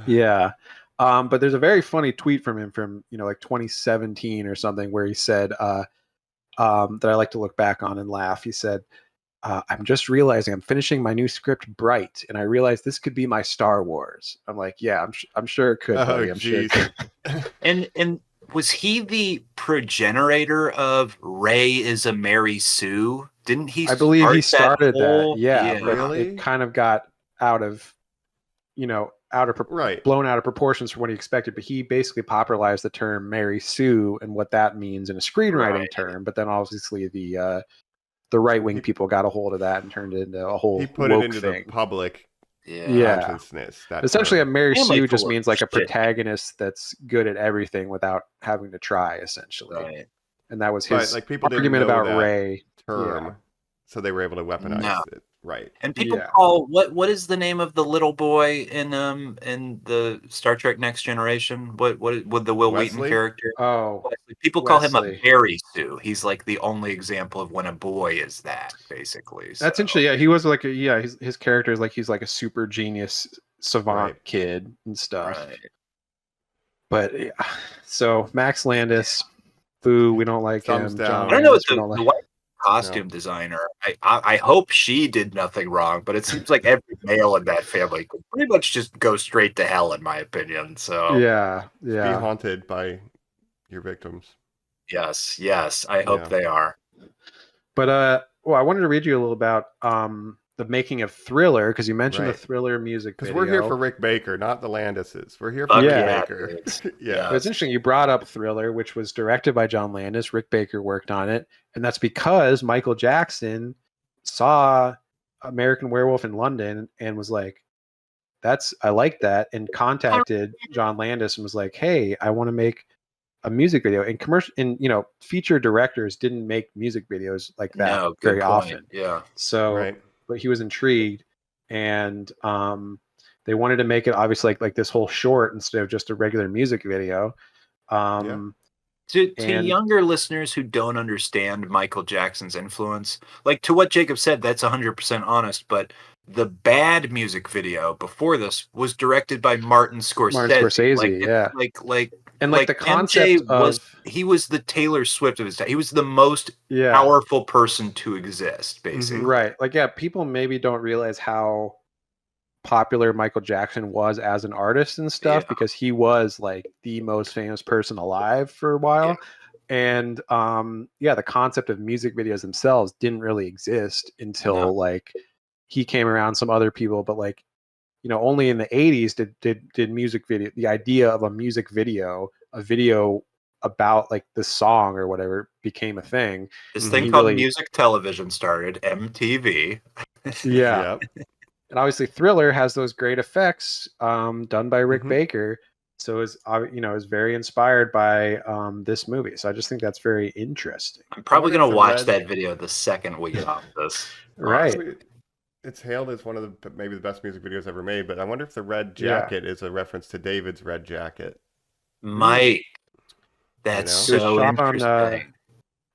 yeah. But there's a very funny tweet from him from, like 2017 or something, where he said that I like to look back on and laugh. He said, I'm just realizing I'm finishing my new script, Bright, and I realized this could be my Star Wars. I'm like, yeah, I'm sure it could. Buddy. I'm sure it could. And was he the progenitor of Ray is a Mary Sue? Didn't he? I believe he started that. Yeah, really? It kind of got out of, blown out of proportions from what he expected. But he basically popularized the term Mary Sue and what that means in a screenwriting term. But then obviously the right wing people got a hold of that and turned it into a whole. He put it into the public consciousness. Essentially, a Mary Sue just means like a protagonist that's good at everything without having to try. Essentially, and that was his argument about Ray term. So they were able to weaponize it. Right. And people call what is the name of the little boy in the Star Trek Next Generation? What with the Will Wheaton character? Oh, Wesley. People call him a Mary Sue. He's like the only example of when a boy is that, basically. So. That's interesting. Yeah, he was like his character is like he's like a super genius savant kid and stuff. Right. But so Max Landis, boo, we don't like him. Down. I don't know what the white costume designer. I hope she did nothing wrong, but it seems like every male in that family could pretty much just go straight to hell, in my opinion. So be haunted by your victims. Yes, I hope they are. But I wanted to read you a little about the making of Thriller, because you mentioned the Thriller music video. Because we're here for Rick Baker, not the Landises. We're here for Rick Baker. But it's interesting you brought up Thriller, which was directed by John Landis. Rick Baker worked on it, and that's because Michael Jackson saw American Werewolf in London and was like, I like that, and contacted John Landis and was like, hey, I want to make a music video. And feature directors didn't make music videos like that very often. Yeah. So, but he was intrigued, and they wanted to make it obviously like this whole short instead of just a regular music video. To younger listeners who don't understand Michael Jackson's influence, like to what Jacob said, that's 100% honest, but the bad music video before this was directed by Martin Scorsese. The concept he was the Taylor Swift of his time. He was the most powerful person to exist, basically. Right. Like, yeah, people maybe don't realize how popular Michael Jackson was as an artist and stuff, because he was like the most famous person alive for a while. And the concept of music videos themselves didn't really exist until like he came around, some other people, but like, only in the 80s did music video, the idea of a music video, a video about like the song or whatever, became a thing. This thing called music television started, MTV. Yeah. And obviously Thriller has those great effects done by Rick Baker. So is very inspired by this movie. So I just think that's very interesting. I'm probably going to watch that video the second we get off this. Right. It's hailed as one of maybe the best music videos ever made, but I wonder if the red jacket is a reference to David's red jacket. Mike, that's so interesting.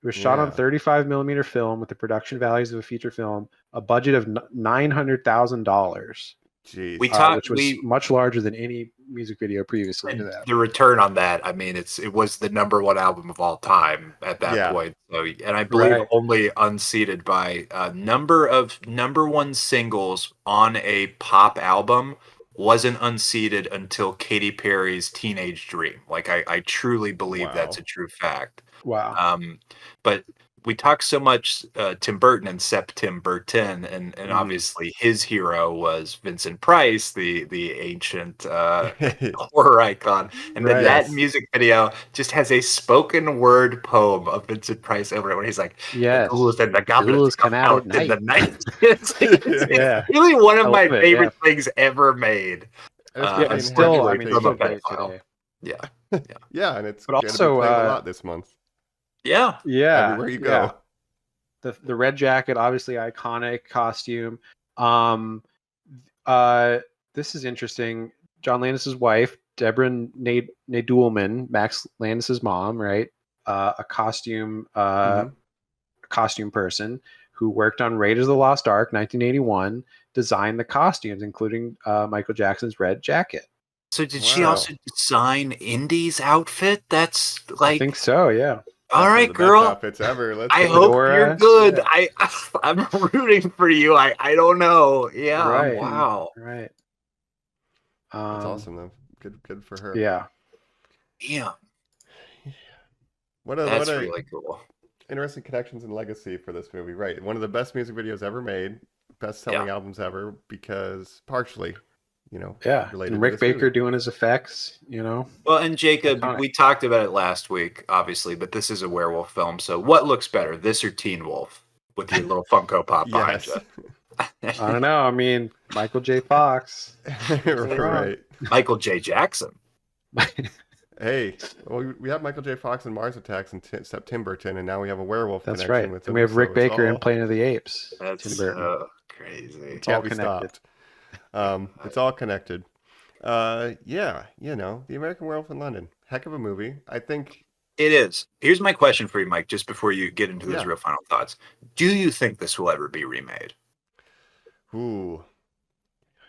It was shot on 35 millimeter film with the production values of a feature film, a budget of $900,000. Jeez. Which was much larger than any music video previously to that. The return on that, I mean, it was the #1 album of all time at that point. So, and I believe only unseated by a number of #1 singles on a pop album wasn't unseated until Katy Perry's Teenage Dream. Like I truly believe that's a true fact. Wow. But we talk so much Tim Burton and Tim Burton, and obviously his hero was Vincent Price, the ancient horror icon. And then that music video just has a spoken word poem of Vincent Price over it, where he's like, "The ghouls and the goblins come out in the night." It's really one of my favorite things ever made. Still great today. Yeah, and it's but also a lot this month. Yeah. Everywhere you go. The red jacket, obviously iconic costume. This is interesting. John Landis's wife, Deborah Nadelman, Max Landis's mom, right? A costume person who worked on Raiders of the Lost Ark, 1981, designed the costumes, including Michael Jackson's red jacket. So did she also design Indy's outfit? That's like, I think so, yeah. All right, girl. Outfits ever. I hope you're good. Yeah. I'm rooting for you. I don't know. Yeah. Right. Wow. Right. That's awesome though. Good for her. Yeah. Yeah. That's really cool. Interesting connections and legacy for this movie. Right. One of the best music videos ever made, best selling albums ever, because partially. And Rick Baker doing his effects, Well, and Jacob, we talked about it last week, obviously, but this is a werewolf film. So what looks better, this or Teen Wolf with your little Funko Pop behind you? I don't know. I mean, Michael J. Fox. Right. Michael J. Jackson. Hey, well, we have Michael J. Fox and Mars Attacks and Tim Burton, and now we have a werewolf. That's right. And we have Rick Baker in Planet of the Apes. That's so crazy. It's all connected. It's all connected. The American Werewolf in London. Heck of a movie. I think it is. Here's my question for you, Mike, just before you get into those real final thoughts. Do you think this will ever be remade? Ooh.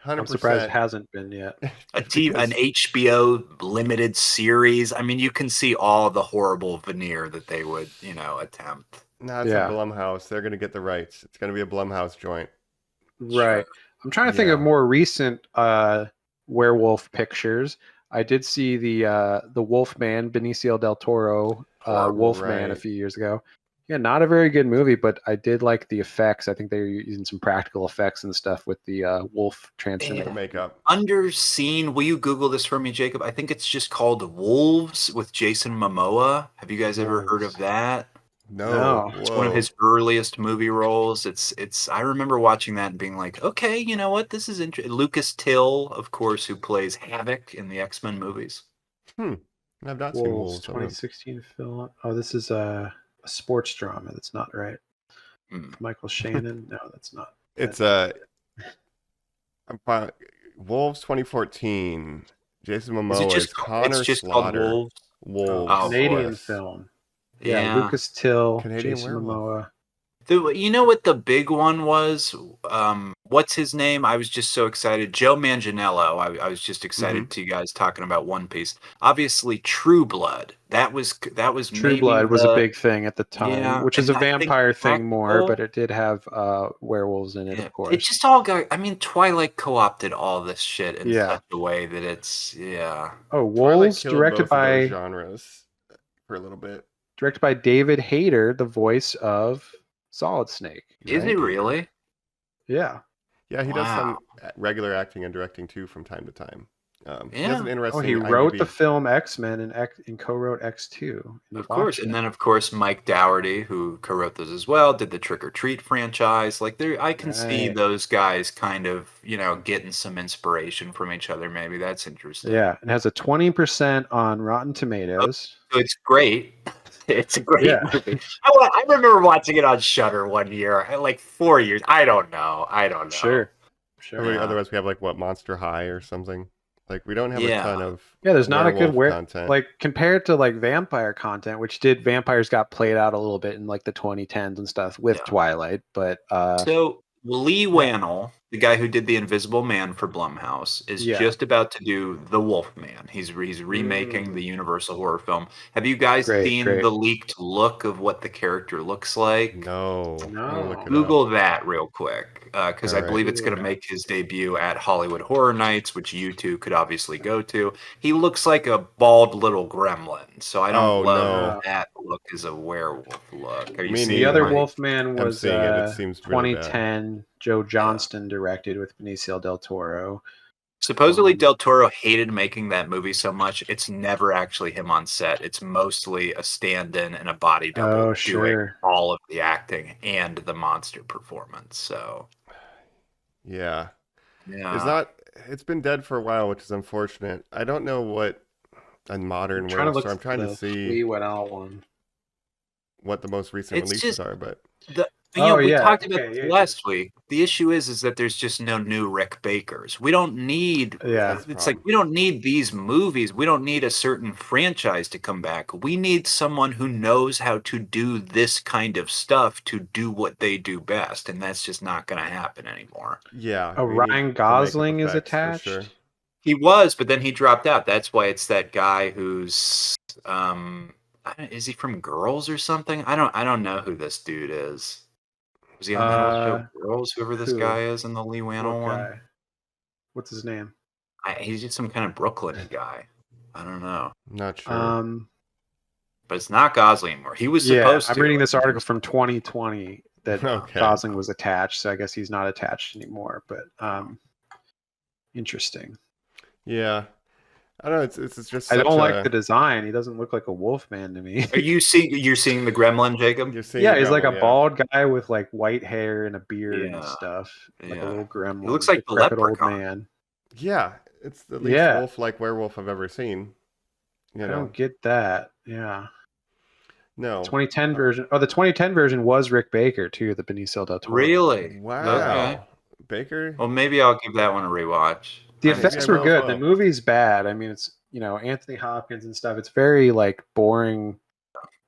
100%. I'm surprised it hasn't been yet. An HBO limited series. I mean, you can see all the horrible veneer that they would, attempt. No, it's a Blumhouse. They're going to get the rights. It's going to be a Blumhouse joint. Right. Sure. I'm trying to think of more recent werewolf pictures. I did see the Wolfman, Benicio del Toro Wolfman a few years ago. Yeah, not a very good movie, but I did like the effects. I think they were using some practical effects and stuff with the wolf transformation. Makeup. Underseen. Will you Google this for me, Jacob? I think it's just called Wolves with Jason Momoa. Have you guys ever heard of that? No. No. It's one of Whoa. his earliest movie roles. It's I remember watching that and being like, okay, you know what? This is interesting. Lucas Till, of course, who plays Havoc in the X-Men movies. I've not seen Wolves, Wolves. I don't know. 2016 film. Oh, this is a sports drama. That's not right. Hmm. Michael Shannon. No, that's not. It's Wolves 2014. Jason Is it Momoa just is it's Connor just called Slaughter. Wolves? Wolves. Oh, Canadian yes. film. Yeah. Yeah, Lucas Till, Canadian Jason Werewolf. Momoa. You know what the big one was? What's his name? I was just so excited. Joe Manganiello. I was just excited to you guys talking about One Piece. Obviously, True Blood. That was True maybe Blood was a the big thing at the time, yeah, which is and a I think vampire thing more, practical. but it did have werewolves in it, Yeah, of it course. just all got. I mean, Twilight co-opted all this shit in Yeah. such a way that it's yeah. Oh, Twilight Wolves, killed directed both of those by genres for a little bit. David Hayter, the voice of Solid Snake. Is it really? Yeah. Yeah, he does some Wow. regular acting and directing too from time to time. He has an Yeah. interesting. Oh, he wrote IMDb. the film X-Men and co-wrote X2. Of course, and then of course Mike Dougherty, who co-wrote those as well, did the Trick or Treat franchise. Like there, I can see Right. those guys kind of, getting some inspiration from each other. Maybe that's interesting. Yeah, it has a 20% on Rotten Tomatoes. So it's great. It's a great Yeah. movie. I remember watching it on Shudder one year, like 4 years. I don't know. Sure. Otherwise, we have like what Monster High or something. Like we don't have a ton Yeah. of Yeah, there's not a good content. like compared to like vampire content, which vampires got played out a little bit in like the 2010s and stuff with Yeah. Twilight, but So Lee Wannell, the guy who did The Invisible Man for Blumhouse, is Yeah. just about to do The Wolfman. He's remaking the Universal horror film. Have you guys seen great. the leaked look of what the character looks like? No. I'm gonna look it up. Google that real quick, because I All right. believe it's going to make his debut at Hollywood Horror Nights, which you two could obviously go to. He looks like a bald little gremlin, so I don't love that look as a werewolf look. Are you seeing the other my- Wolfman was seeing it. It seems really 2010. Joe Johnston directed with Benicio del Toro. Supposedly Del Toro hated making that movie so much, it's never actually him on set. It's mostly a stand-in and a body double doing all of the acting and the monster performance. So yeah. Yeah. It's been dead for a while, which is unfortunate. I don't know what a modern werewolf star. I'm trying to see Lee Wannell one. what the most recent It's releases just- are, but we talked about this last week. The issue is that there's just no new Rick Bakers. We don't need it's like we don't need these movies. We don't need a certain franchise to come back. We need someone who knows how to do this kind of stuff to do what they do best, and that's just not going to happen anymore. yeah. Oh, we need Ryan the Gosling makeup is effects, for attached. sure. He was, but then he dropped out. That's why it's that guy who's is he from Girls or something? I don't know who this dude is. Was he on that old show Girls? Whoever this guy is in the Lee Wannell one. What's his name? He's just some kind of Brooklyn guy. I don't know. Not sure. But it's not Gosling anymore. He was supposed to. I'm reading this article from 2020 that Okay. Gosling was attached, so I guess he's not attached anymore. But interesting. Yeah. I don't know. It's just. I don't such like the design. He doesn't look like a wolf man to me. Are you're seeing the gremlin, Jacob? You're seeing Yeah, the he's like a gremlin, bald guy with like white hair and a beard and Yeah. stuff, like a Yeah. little gremlin. He looks like the decrepit old leprechaun. man. Yeah, it's the least Yeah. wolf-like werewolf I've ever seen. You I know, don't get that. Yeah. no. 2010 version. Oh, the 2010 version was Rick Baker too, the Benicio del Toro. Really? Wow. Okay. Baker. Well, maybe I'll give that one a rewatch. The Maybe effects I were will good. as The well. movie's bad. I mean, it's Anthony Hopkins and stuff. It's very like boring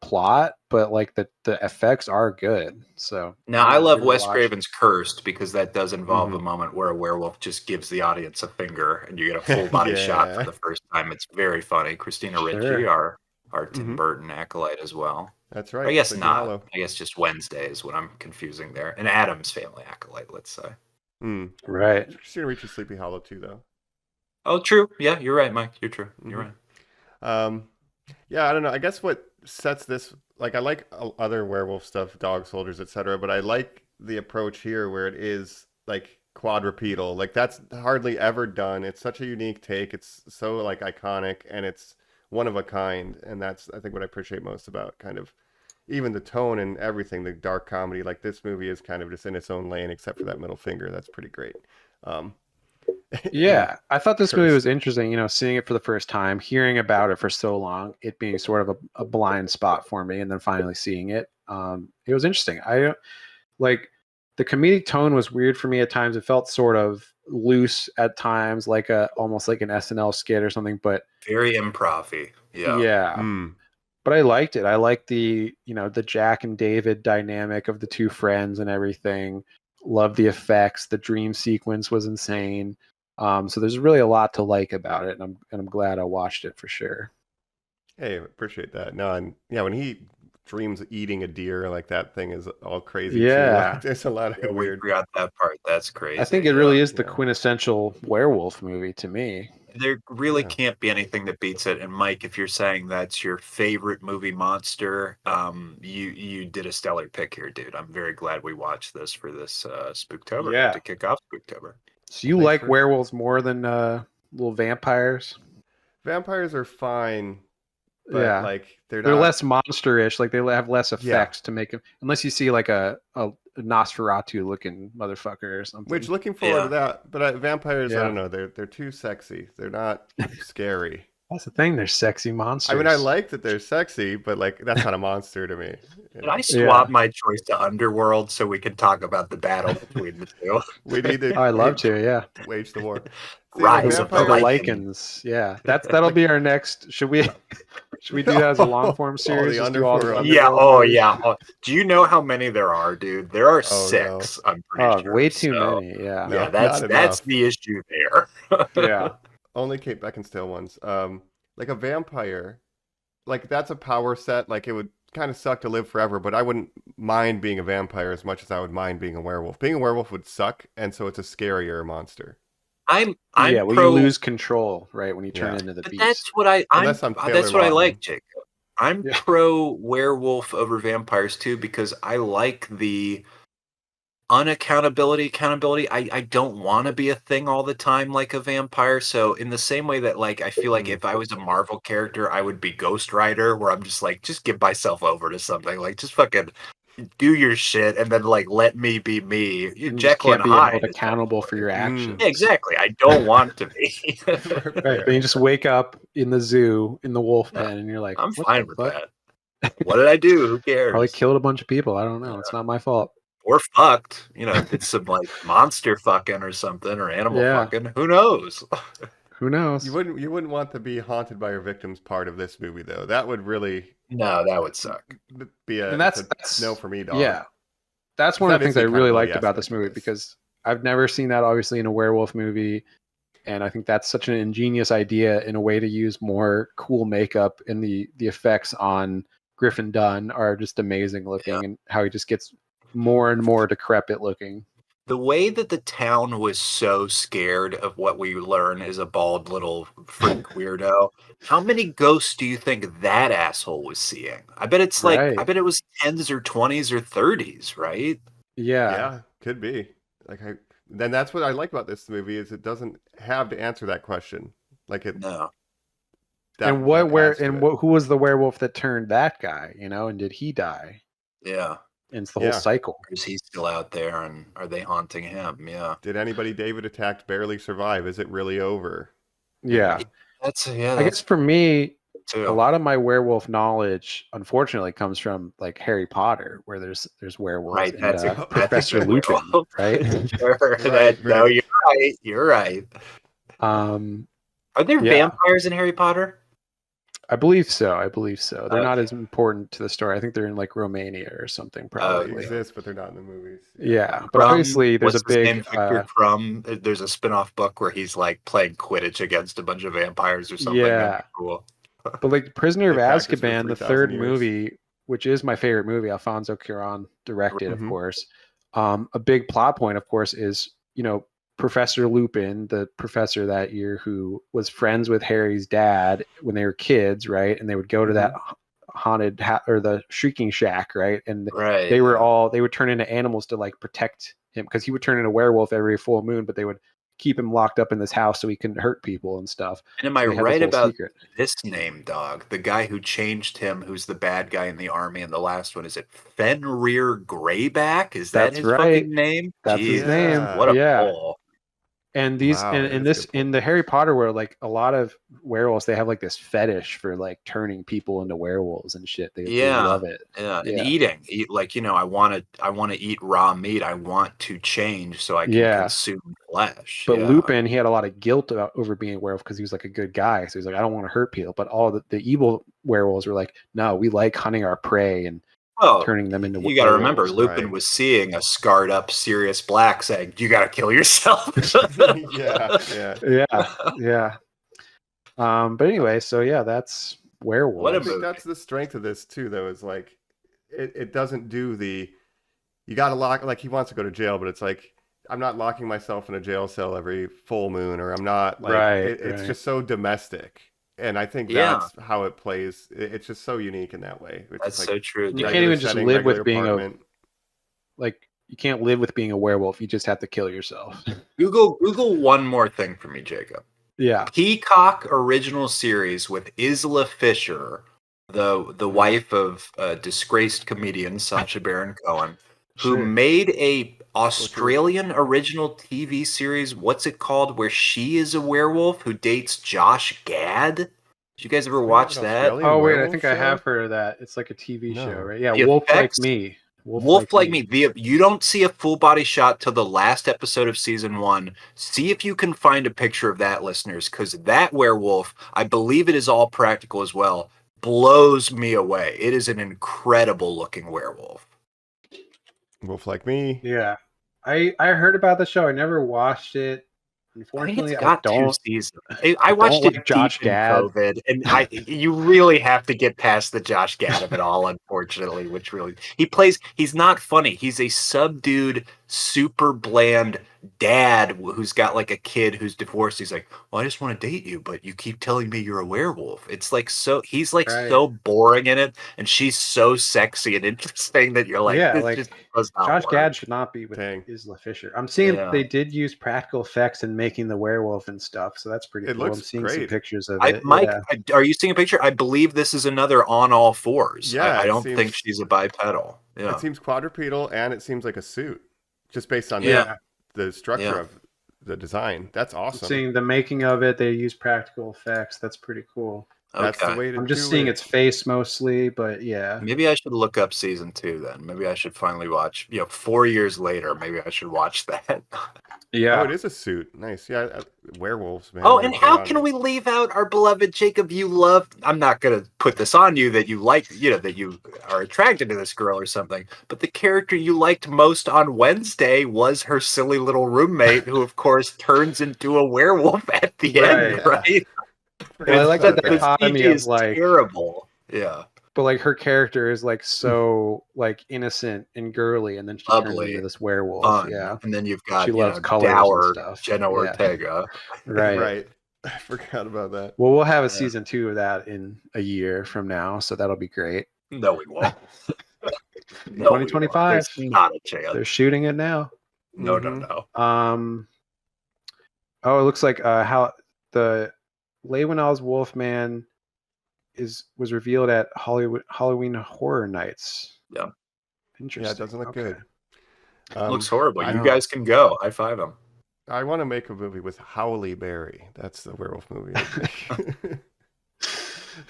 plot, but like the effects are good. So Now, I love Wes rewatch. Craven's Cursed because that does involve Mm-hmm. a moment where a werewolf just gives the audience a finger and you get a full body shot Yeah. for the first time. It's very funny. Christina Ricci, Sure. our Tim Burton acolyte as well. That's right. I guess Sleepy not. Hollow. I guess just Wednesday is what I'm confusing there. An Addams Family acolyte, let's say. Right. Christina Ricci's Sleepy Hollow too, though. Oh, true. Yeah, you're right, Mike. You're true. You're right. Yeah, I don't know. I guess what sets this, like, I like other werewolf stuff, Dog Soldiers, etc., but I like the approach here where it is like quadrupedal. Like that's hardly ever done. It's such a unique take. It's so like iconic and it's one of a kind, and that's I think what I appreciate most about kind of even the tone and everything, the dark comedy, like this movie is kind of just in its own lane, except for that middle finger. That's pretty great. Um, Yeah, I thought this movie Curse. was interesting. Seeing it for the first time, hearing about it for so long, it being sort of a blind spot for me, and then finally seeing it, it was interesting. I like the comedic tone was weird for me at times. It felt sort of loose at times, like almost like an SNL skit or something. But Very improv-y. Yeah. yeah, but I liked it. I liked the Jack and David dynamic of the two friends and everything. Loved the effects. The dream sequence was insane. So there's really a lot to like about it, and I'm glad I watched it for sure. Hey, appreciate that. No, and yeah, when he dreams eating a deer, like that thing is all crazy too. Yeah. Like, there's a lot Yeah, of we weird. forgot that part. That's crazy. I think it really is the Yeah. quintessential werewolf movie to me. There really Yeah. can't be anything that beats it. And Mike, if you're saying that's your favorite movie monster, you did a stellar pick here, dude. I'm very glad we watched this for this Spooktober Yeah. to kick off Spooktober. So you Thanks like for- werewolves more than little vampires? Vampires are fine, but Yeah. like they're They're not less monster-ish. Like they have less effects to make them, unless you see like a Nosferatu looking motherfucker or something. Which looking forward Yeah. to that, but vampires, I Yeah. don't know, they're too sexy. They're not scary. That's the thing. They're sexy monsters. I mean, I like that they're sexy, but like that's not a monster to me. You Did know? I swap my choice to Underworld so we can talk about the battle between the two? We need to Oh, I'd love to. Yeah. wage the war. See, Rise of the Oh, the Lycan. Lycans. Yeah. That'll be our next. Should we do that as a long form All series? the Just do all the Underworld. Yeah. Underworld Oh, movies? yeah. Oh, do you know how many there are, dude? There are Oh, 6. I'm pretty Oh, sure. way too So, many. Yeah. No. Yeah, that's not that's enough. the issue there. Yeah. Only Kate Beckinsale ones. Like a vampire, like that's a power set. Like it would kind of suck to live forever, but I wouldn't mind being a vampire as much as I would mind being a werewolf. Being a werewolf would suck, and so it's a scarier monster. I'm Yeah. Well, pro. you lose control, right, when you turn Yeah. into the But beast. that's what I'm Unless I'm Taylor that's what I Lautner. like, Jacob. I'm Yeah. pro werewolf over vampires too because I like the accountability. I don't want to be a thing all the time like a vampire. So in the same way that like I feel like if I was a Marvel character, I would be Ghost Rider, where I'm just like, just give myself over to something. Like just fucking do your shit and then like let me be me. You just Jekyll can't and be Hyde. held accountable for your actions. Yeah, exactly. I don't want to be. Right. Then you just wake up in the zoo in the wolf pen, and you're like, I'm what fine the with fuck? that. What did I do? Who cares? Probably killed a bunch of people. I don't know. It's not my fault. Or fucked. Did some like monster fucking or something or animal Yeah. fucking. Who knows? Who knows? You wouldn't want to be haunted by your victims part of this movie though. That would really No, that would suck. be And that's no for me, dog. Yeah. That's one of That the is things I the really accountability liked about this aspect of movie this. because I've never seen that obviously in a werewolf movie. And I think that's such an ingenious idea in a way to use more cool makeup, and the effects on Griffin Dunn are just amazing looking, and how he just gets more and more decrepit looking. The way that the town was so scared of what we learn is a bald little freak weirdo. How many ghosts do you think that asshole was seeing? I bet it's like, Right. I bet it was 10s or 20s or 30s, right? Yeah, could be. Then that's what I like about this movie is it doesn't have to answer that question. Like it. No. that- And what that where paths to and it. what who was the werewolf that turned that guy, and did he die? Yeah. And it's the whole Yeah. cycle. Is he still out there and are they haunting him? Yeah. Did anybody David attacked barely survive? Is it really over? Yeah. That's I that's guess for me, too. a lot of my werewolf knowledge, unfortunately, comes from like Harry Potter, where there's werewolves, Right, and that's a Professor Lupin, right? Sure, Right, no, right. you're right. You're right. Are there Yeah. vampires in Harry Potter? I believe so. They're not Okay. as important to the story. I think they're in like Romania or something, They probably. exist, but they're not in the movies. Yeah, but Crumb, obviously there's what's a his name? big. Victor Crumb. There's a spin-off book where he's like playing Quidditch against a bunch of vampires or something. Yeah. That'd be cool. But like Prisoner of They practiced for Azkaban, the 3,000 third years. movie, which is my favorite movie, Alfonso Cuarón directed, of Mhm. course. A big plot point, of course, is Professor Lupin, the professor that year who was friends with Harry's dad when they were kids, right? And they would go to that haunted or the Shrieking Shack, right? And Right. they would turn into animals to like protect him, because he would turn into a werewolf every full moon, but they would keep him locked up in this house so he can hurt people and stuff. And am I So they had this right whole about secret. this name, dog? The guy who changed him, who's the bad guy in the army in the last one, is it Fenrir Greyback? Is that That's his right. fucking name? That's his Jesus, name. what a Yeah. pull. And these Wow, and that in is a this good pull. in the Harry Potter world, like a lot of werewolves, they have like this fetish for like turning people into werewolves and shit. They Yeah, love it. yeah, and Yeah. eat like I want to eat raw meat. I want to change so I can Yeah. consume flesh. But yeah. Lupin, he had a lot of guilt about over being a werewolf because he was like a good guy. So he's like, I don't want to hurt people. But all the evil werewolves were like, no, we like hunting our prey and Well, turning them into you got to remember, werewolves. Lupin right. was seeing a scarred up Sirius Black saying, "You got to kill yourself." yeah. Yeah. But anyway, so yeah, that's werewolf. What I a think movie. that's the strength of this too, though, is like it doesn't do the you got to lock, like he wants to go to jail, but it's like I'm not locking myself in a jail cell every full moon, or I'm not like it's just so domestic. And I think Yeah. that's how it plays. It's just so unique in that way. It's That's just so like true. You dude. can't regular even just setting, live with regular being apartment. you can't live with being a werewolf. You just have to kill yourself. Google one more thing for me, Jacob. Yeah. Peacock original series with Isla Fisher, the wife of disgraced comedian Sacha Baron Cohen, who Sure. made a Australian original TV series. What's it called? Where she is a werewolf who dates Josh Gad. Did you guys ever watch that? Australian Oh wait, I werewolf think show? I have heard of that. It's like a TV No. show, right? Yeah, The Wolf effects- Like Me. Wolf Like Me. You don't see a full body shot till the last episode of season 1. See if you can find a picture of that, listeners, because that werewolf, I believe it is all practical as well, blows me away. It is an incredible looking werewolf. Wolf Like Me. Yeah. I heard about the show. I never watched it. I think Unfortunately, it's got I don't. 2 seasons. I watched don't it like Josh deep in Gad. COVID, and you really have to get past the Josh Gad of it all, unfortunately. Which really he's not funny. He's a subdued, super bland dad who's got like a kid who's divorced. He's like, "Well, I just want to date you, but you keep telling me you're a werewolf." It's like he's like Right. so boring in it, and she's so sexy and interesting that you're like, Yeah, this like, just does not Josh work. Gad should not be with Dang. Isla Fisher. I'm seeing Yeah. they did use practical effects in making the werewolf and stuff, so that's pretty It cool. I'm looks seeing some great. pictures of Mike, it. are you seeing a picture? I believe this is another on all fours. Yeah, I it don't seems- think she's a bipedal. Yeah. It seems quadrupedal, and it seems like a suit, just based on Yeah. the structure Yeah. of the design. That's I'm awesome. seeing the making of it. They use practical effects. That's pretty cool. That's Okay. the way to I'm just do seeing it. its face mostly, but yeah. Maybe I should look up season 2 then. Maybe I should finally watch. 4 years later, maybe I should watch that. Yeah. Oh, it is a suit. Nice. Yeah, werewolves, man. Oh, They're and how gone. can we leave out our beloved Jacob? You love. I'm not gonna put this on you that you like. That you are attracted to this girl or something. But the character you liked most on Wednesday was her silly little roommate, who of course turns into a werewolf at the end. Right. Well, I like the The dichotomy CG of is like, terrible. Yeah. but like her character is like so like innocent and girly, and then she turns Lovely. into this werewolf. Fun. Yeah. And then you've got She loves colors and dour stuff. Jenna Yeah. Ortega. Right. Right. I forgot about that. Well, we'll have a Yeah. season 2 of that in a year from now, so that'll be great. No, we won't. No, we won't. 2025. There's not a chance. They're shooting it now. No. Oh, it looks like how the Leywinell's Wolfman was revealed at Halloween Horror Nights. Yeah. Interesting. Yeah, it doesn't look Okay. good. Looks horrible. I You know. guys can go. High five him. I want to make a movie with Howley Berry. That's the werewolf movie.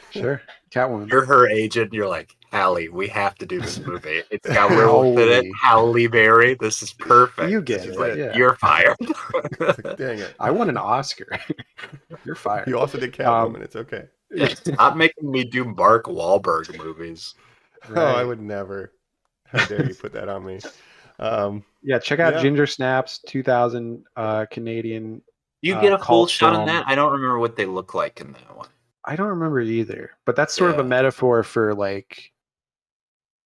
Sure. Catwoman. You're her agent. You're like, Hallie, we have to do this movie. It's got werewolf in it. Halle Berry. This is perfect. You get She's it, like, yeah. You're fired. Dang it. I won an Oscar. You're fired. You also did Catwoman. It's okay. Stop making me do Mark Wahlberg movies. Oh, I would never. How dare you put that on me? Yeah, check out Yeah. Ginger Snaps 2000 Canadian. You get a full cult shot on film. that? I don't remember what they look like in that one. I don't remember either, but that's sort of a Yeah. metaphor for like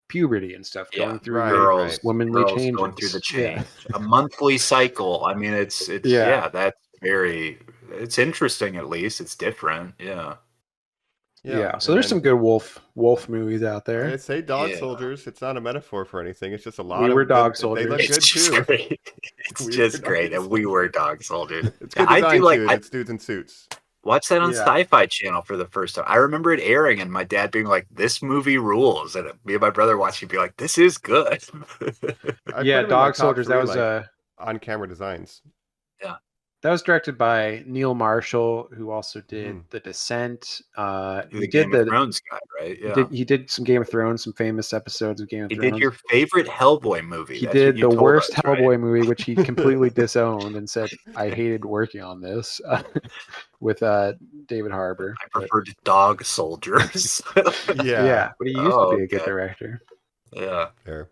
puberty and stuff, Yeah, going through right, your girls, right. womanly girls changes. going through the Yeah. change. A monthly cycle. I mean, it's Yeah. that's it's interesting at least. It's different. Yeah. Yeah. So and there's some then good wolf movies out there. I say dog Yeah. soldiers. It's not a metaphor for anything. It's just a lot We of were dog good, soldiers. They look It's good just too. great. It's We just were great, dog and we were soldiers. dog soldiers. It's good I design do like too. It's dudes in suits. watch that on Yeah. Sci-Fi Channel for the first time. I remember it airing, and my dad being like, "This movie rules," and me and my brother watching, be like, "This is good." I Yeah, put 'em in my Dog top Soldiers. That three, was like, on-camera designs. that was directed by Neil Marshall, who also did Mhm. The Descent. the He Game did of Thrones guy, right? he Yeah. did some Game of Thrones, some famous episodes of Game of He Thrones. did your favorite Hellboy movie. He That's what did you the told worst us, right? Hellboy movie, which he completely disowned and said, "I hated working on this," with David Harbour. I But, preferred Dog Soldiers. yeah, but he used to Oh, be a good okay. director. Yeah. There.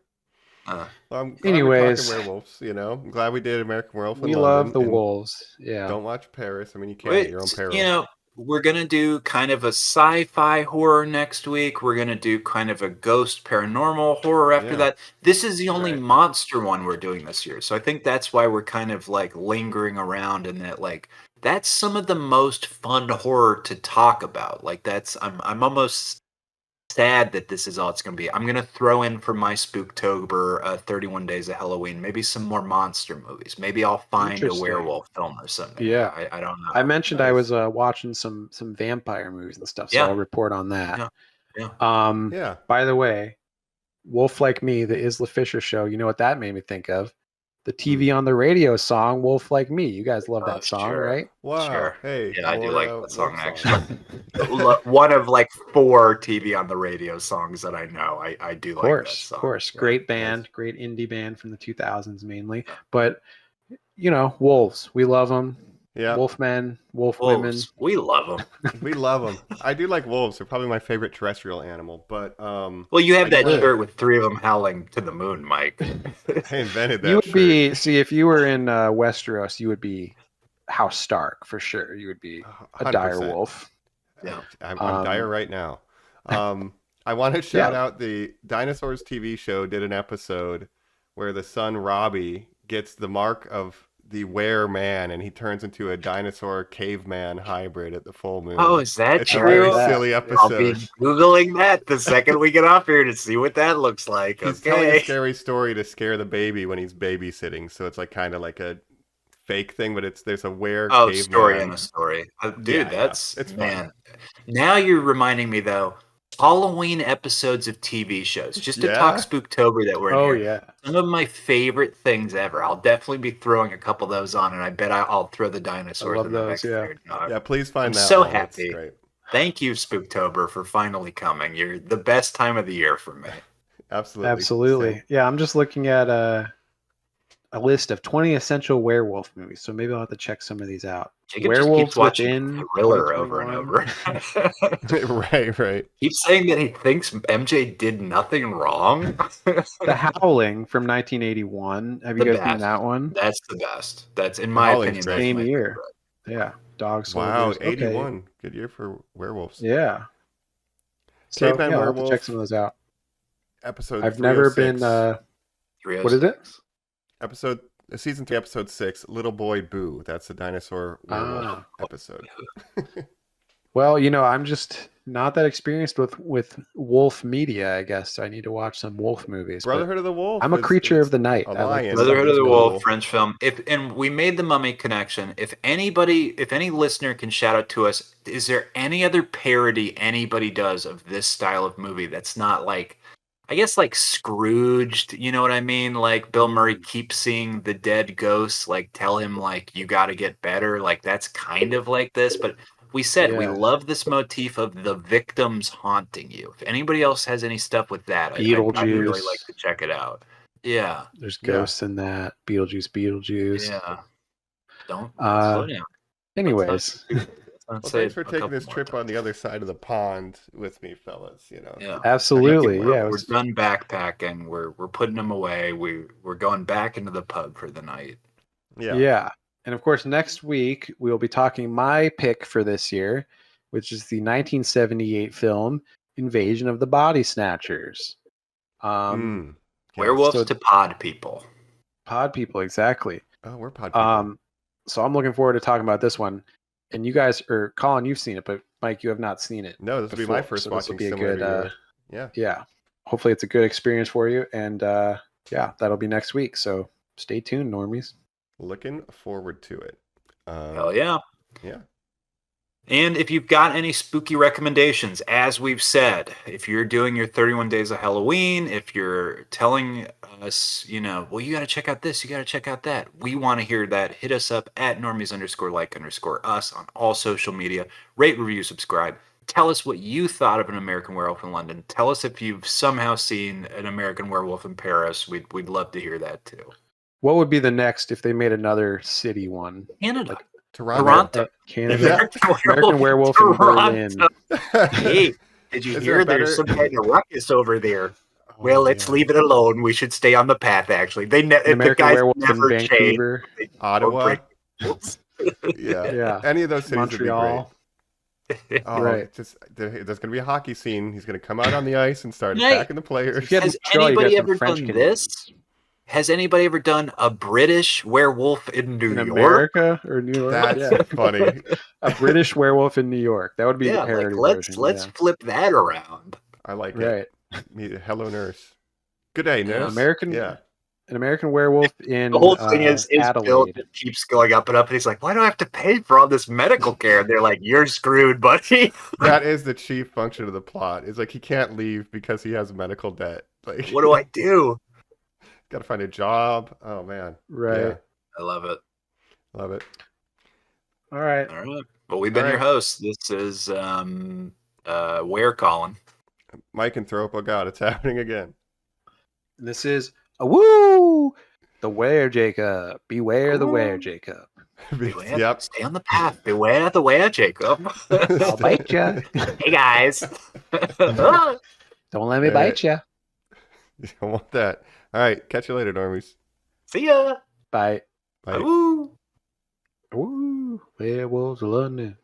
Uh, Well, I'm glad we're Anyways, talking werewolves. You know, I'm glad we did American Werewolf in we London. love the and wolves. Yeah. Don't watch Paris. I mean, you can't at your own peril. You know, we're gonna do kind of a sci-fi horror next week. We're gonna do kind of a ghost paranormal horror after Yeah. that. This is the only Right. monster one we're doing this year, so I think that's why we're kind of like lingering around in that. Like, that's some of the most fun horror to talk about. Like, that's I'm almost sad that this is all it's going to be. I'm going to throw in for my Spooktober 31 Days of Halloween, maybe some more monster movies. Maybe I'll find a Interesting. werewolf film or something. Yeah. I don't know. I mentioned I Nice. was watching some vampire movies and stuff, so Yeah. I'll report on that. Yeah. Yeah. By the way, Wolf Like Me, the Isla Fisher show, you know what that made me think of? The TV on the radio song Wolf Like Me. You guys love that song, sure. right? Wow. Sure. Hey. Yeah, I do more, like wolf that song, songs. actually. One of like 4 TV on the radio songs that I know. I do Of like that course, song. of course. Yeah, Great nice. band, great indie band from the 2000s mainly. But, you know, wolves, we love them. Yeah. Wolfmen, wolf women. Wolves, we love them. We love them. I do like wolves. They're probably my favorite terrestrial animal. But Well, you have I that get it. shirt with 3 of them howling to the moon, Mike. I invented that You would shirt. be, see, if you were in Westeros, you would be House Stark for sure. You would be a dire 100%. wolf. Yeah. I'm dire right now. I want to shout out the Dinosaurs TV show did an episode where the son Robbie gets the mark of the were man and he turns into a dinosaur caveman hybrid at the full moon. Oh, is that It's true? a very that. silly I'll be episode. Googling that the second we get off here to see what that looks like. He's telling a Okay. scary story to scare the baby when he's babysitting, so it's like kind of like a fake thing, but there's a were Oh, caveman. story in a story. Dude, Yeah, that's it's fun. man. Now you're reminding me though. Halloween episodes of TV shows. Just to talk Yeah? Spooktober that we're in Oh, here. yeah. Some of my favorite things ever. I'll definitely be throwing a couple of those on, and I bet I'll throw the dinosaurs love in the those, next yeah. year. No, Yeah, please find I'm that so one. It's happy. great. Thank you, Spooktober, for finally coming. You're the best time of the year for me. Absolutely. Absolutely. Same. Yeah, I'm just looking at a list of 20 essential werewolf movies, so maybe I'll have to check some of these out. Jacob just Werewolves keeps watching Within Thriller over and 2021. over. Right. Keeps saying that he thinks MJ did nothing wrong. The Howling from 1981. Have you The guys seen best. that one? That's the best. That's in my Howling's opinion. great. That's Same my year. favorite. Yeah. Dog Wow, Soldiers. Okay. 81. Good year for werewolves. Yeah. So Caveman yeah, I'll have to Werewolf. check some of those out. Episode I've never been 306. what is it? Season 3, episode 6, Little Boy Boo. That's the dinosaur werewolf episode. Well, you know, I'm just not that experienced with wolf media, I guess. So I need to watch some wolf movies. but Brotherhood of the Wolf. I'm a is- creature it's of the night. a I like lion. the Brotherhood of the It's Wolf, cool. French film. And we made the Mummy connection. If any listener can shout out to us, is there any other parody anybody does of this style of movie that's not like, I guess like Scrooged, you know what I mean? Like Bill Murray keeps seeing the dead ghosts, like tell him like you got to get better. Like that's kind of like this, but we said we Yeah. love this motif of the victims haunting you. If anybody else has any stuff with that, I'd really Beetlejuice. like to check it out. Yeah. There's Yeah. ghosts in that. Beetlejuice. Yeah. Don't Uh, slow down. Anyways, Well, thanks for taking this trip on the other side of the pond with me, fellas. You know. Yeah. absolutely. We're, Yeah. It we're was, done backpacking. We're putting them away. We're going back into the pub for the night. yeah. And of course, next week we will be talking my pick for this year, which is the 1978 film Invasion of the Body Snatchers. Mm. Yeah. Werewolves so- to pod people. Pod people, exactly. Oh, we're pod people. So I'm looking forward to talking about this one. and you guys, or Colin, you've seen it, but Mike, you have not seen it. No, this will be my before, first so this will watching be a similar good, to your... yeah. Hopefully, it's a good experience for you, and yeah, that'll be next week. So stay tuned, normies. Looking forward to it. Hell yeah. Yeah. And if you've got any spooky recommendations, as we've said, if you're doing your 31 days of Halloween, if you're telling us, you know, well, you got to check out this, you got to check out that, we want to hear that. Hit us up at normies_like_us on all social media. Rate, review, subscribe. Tell us what you thought of An American Werewolf in London. Tell us if you've somehow seen An American Werewolf in Paris. We'd love to hear that too. What would be the next if they made another city one? Canada. Like, Toronto. Canada. American Werewolf in Berlin. Hey, did you Is hear there a there's some kind of ruckus over there? Oh, Well, let's leave it alone. We should stay on the path, actually. The American guys Werewolf in never change. Vancouver. They don't Ottawa. break rules. Yeah. Any of those cities Montreal. would be great. Oh, Right. There's going to be a hockey scene. He's going to come out on the ice and start Hey, attacking the players. Get Has Montreal, you anybody got some ever French done Canadians. this? Has anybody ever done a British werewolf in New In York? America or New York? That's Yeah. funny. A British werewolf in New York. That would be Yeah, the parody like version. let's yeah. flip that around. I like Right. it. Hello, nurse. Good day, nurse. American- Yeah. An American Werewolf in The whole thing is Bill Adelaide. just keeps going up and up, and he's like, "Why do I have to pay for all this medical care?" And they're like, "You're screwed, buddy." That is the chief function of the plot. Is like he can't leave because he has medical debt. Like, What do I do? Got to find a job. Oh man. Right. Yeah, I love it. love it. All right. All right. Well, we've been All your right. hosts. This is Where Colin. Mike and Thropo God, it's happening again. This is Awwwwooooooooo! The Were Jacob. Beware the Were Ooh. Jacob. Beware, Yep. Stay on the path. Beware the Were Jacob. I'll bite ya. Hey guys. Don't let me All right. bite ya. You don't want that. All right. Catch you later, normies. See ya. Bye. Bye. Woo. Ooh, werewolves of London.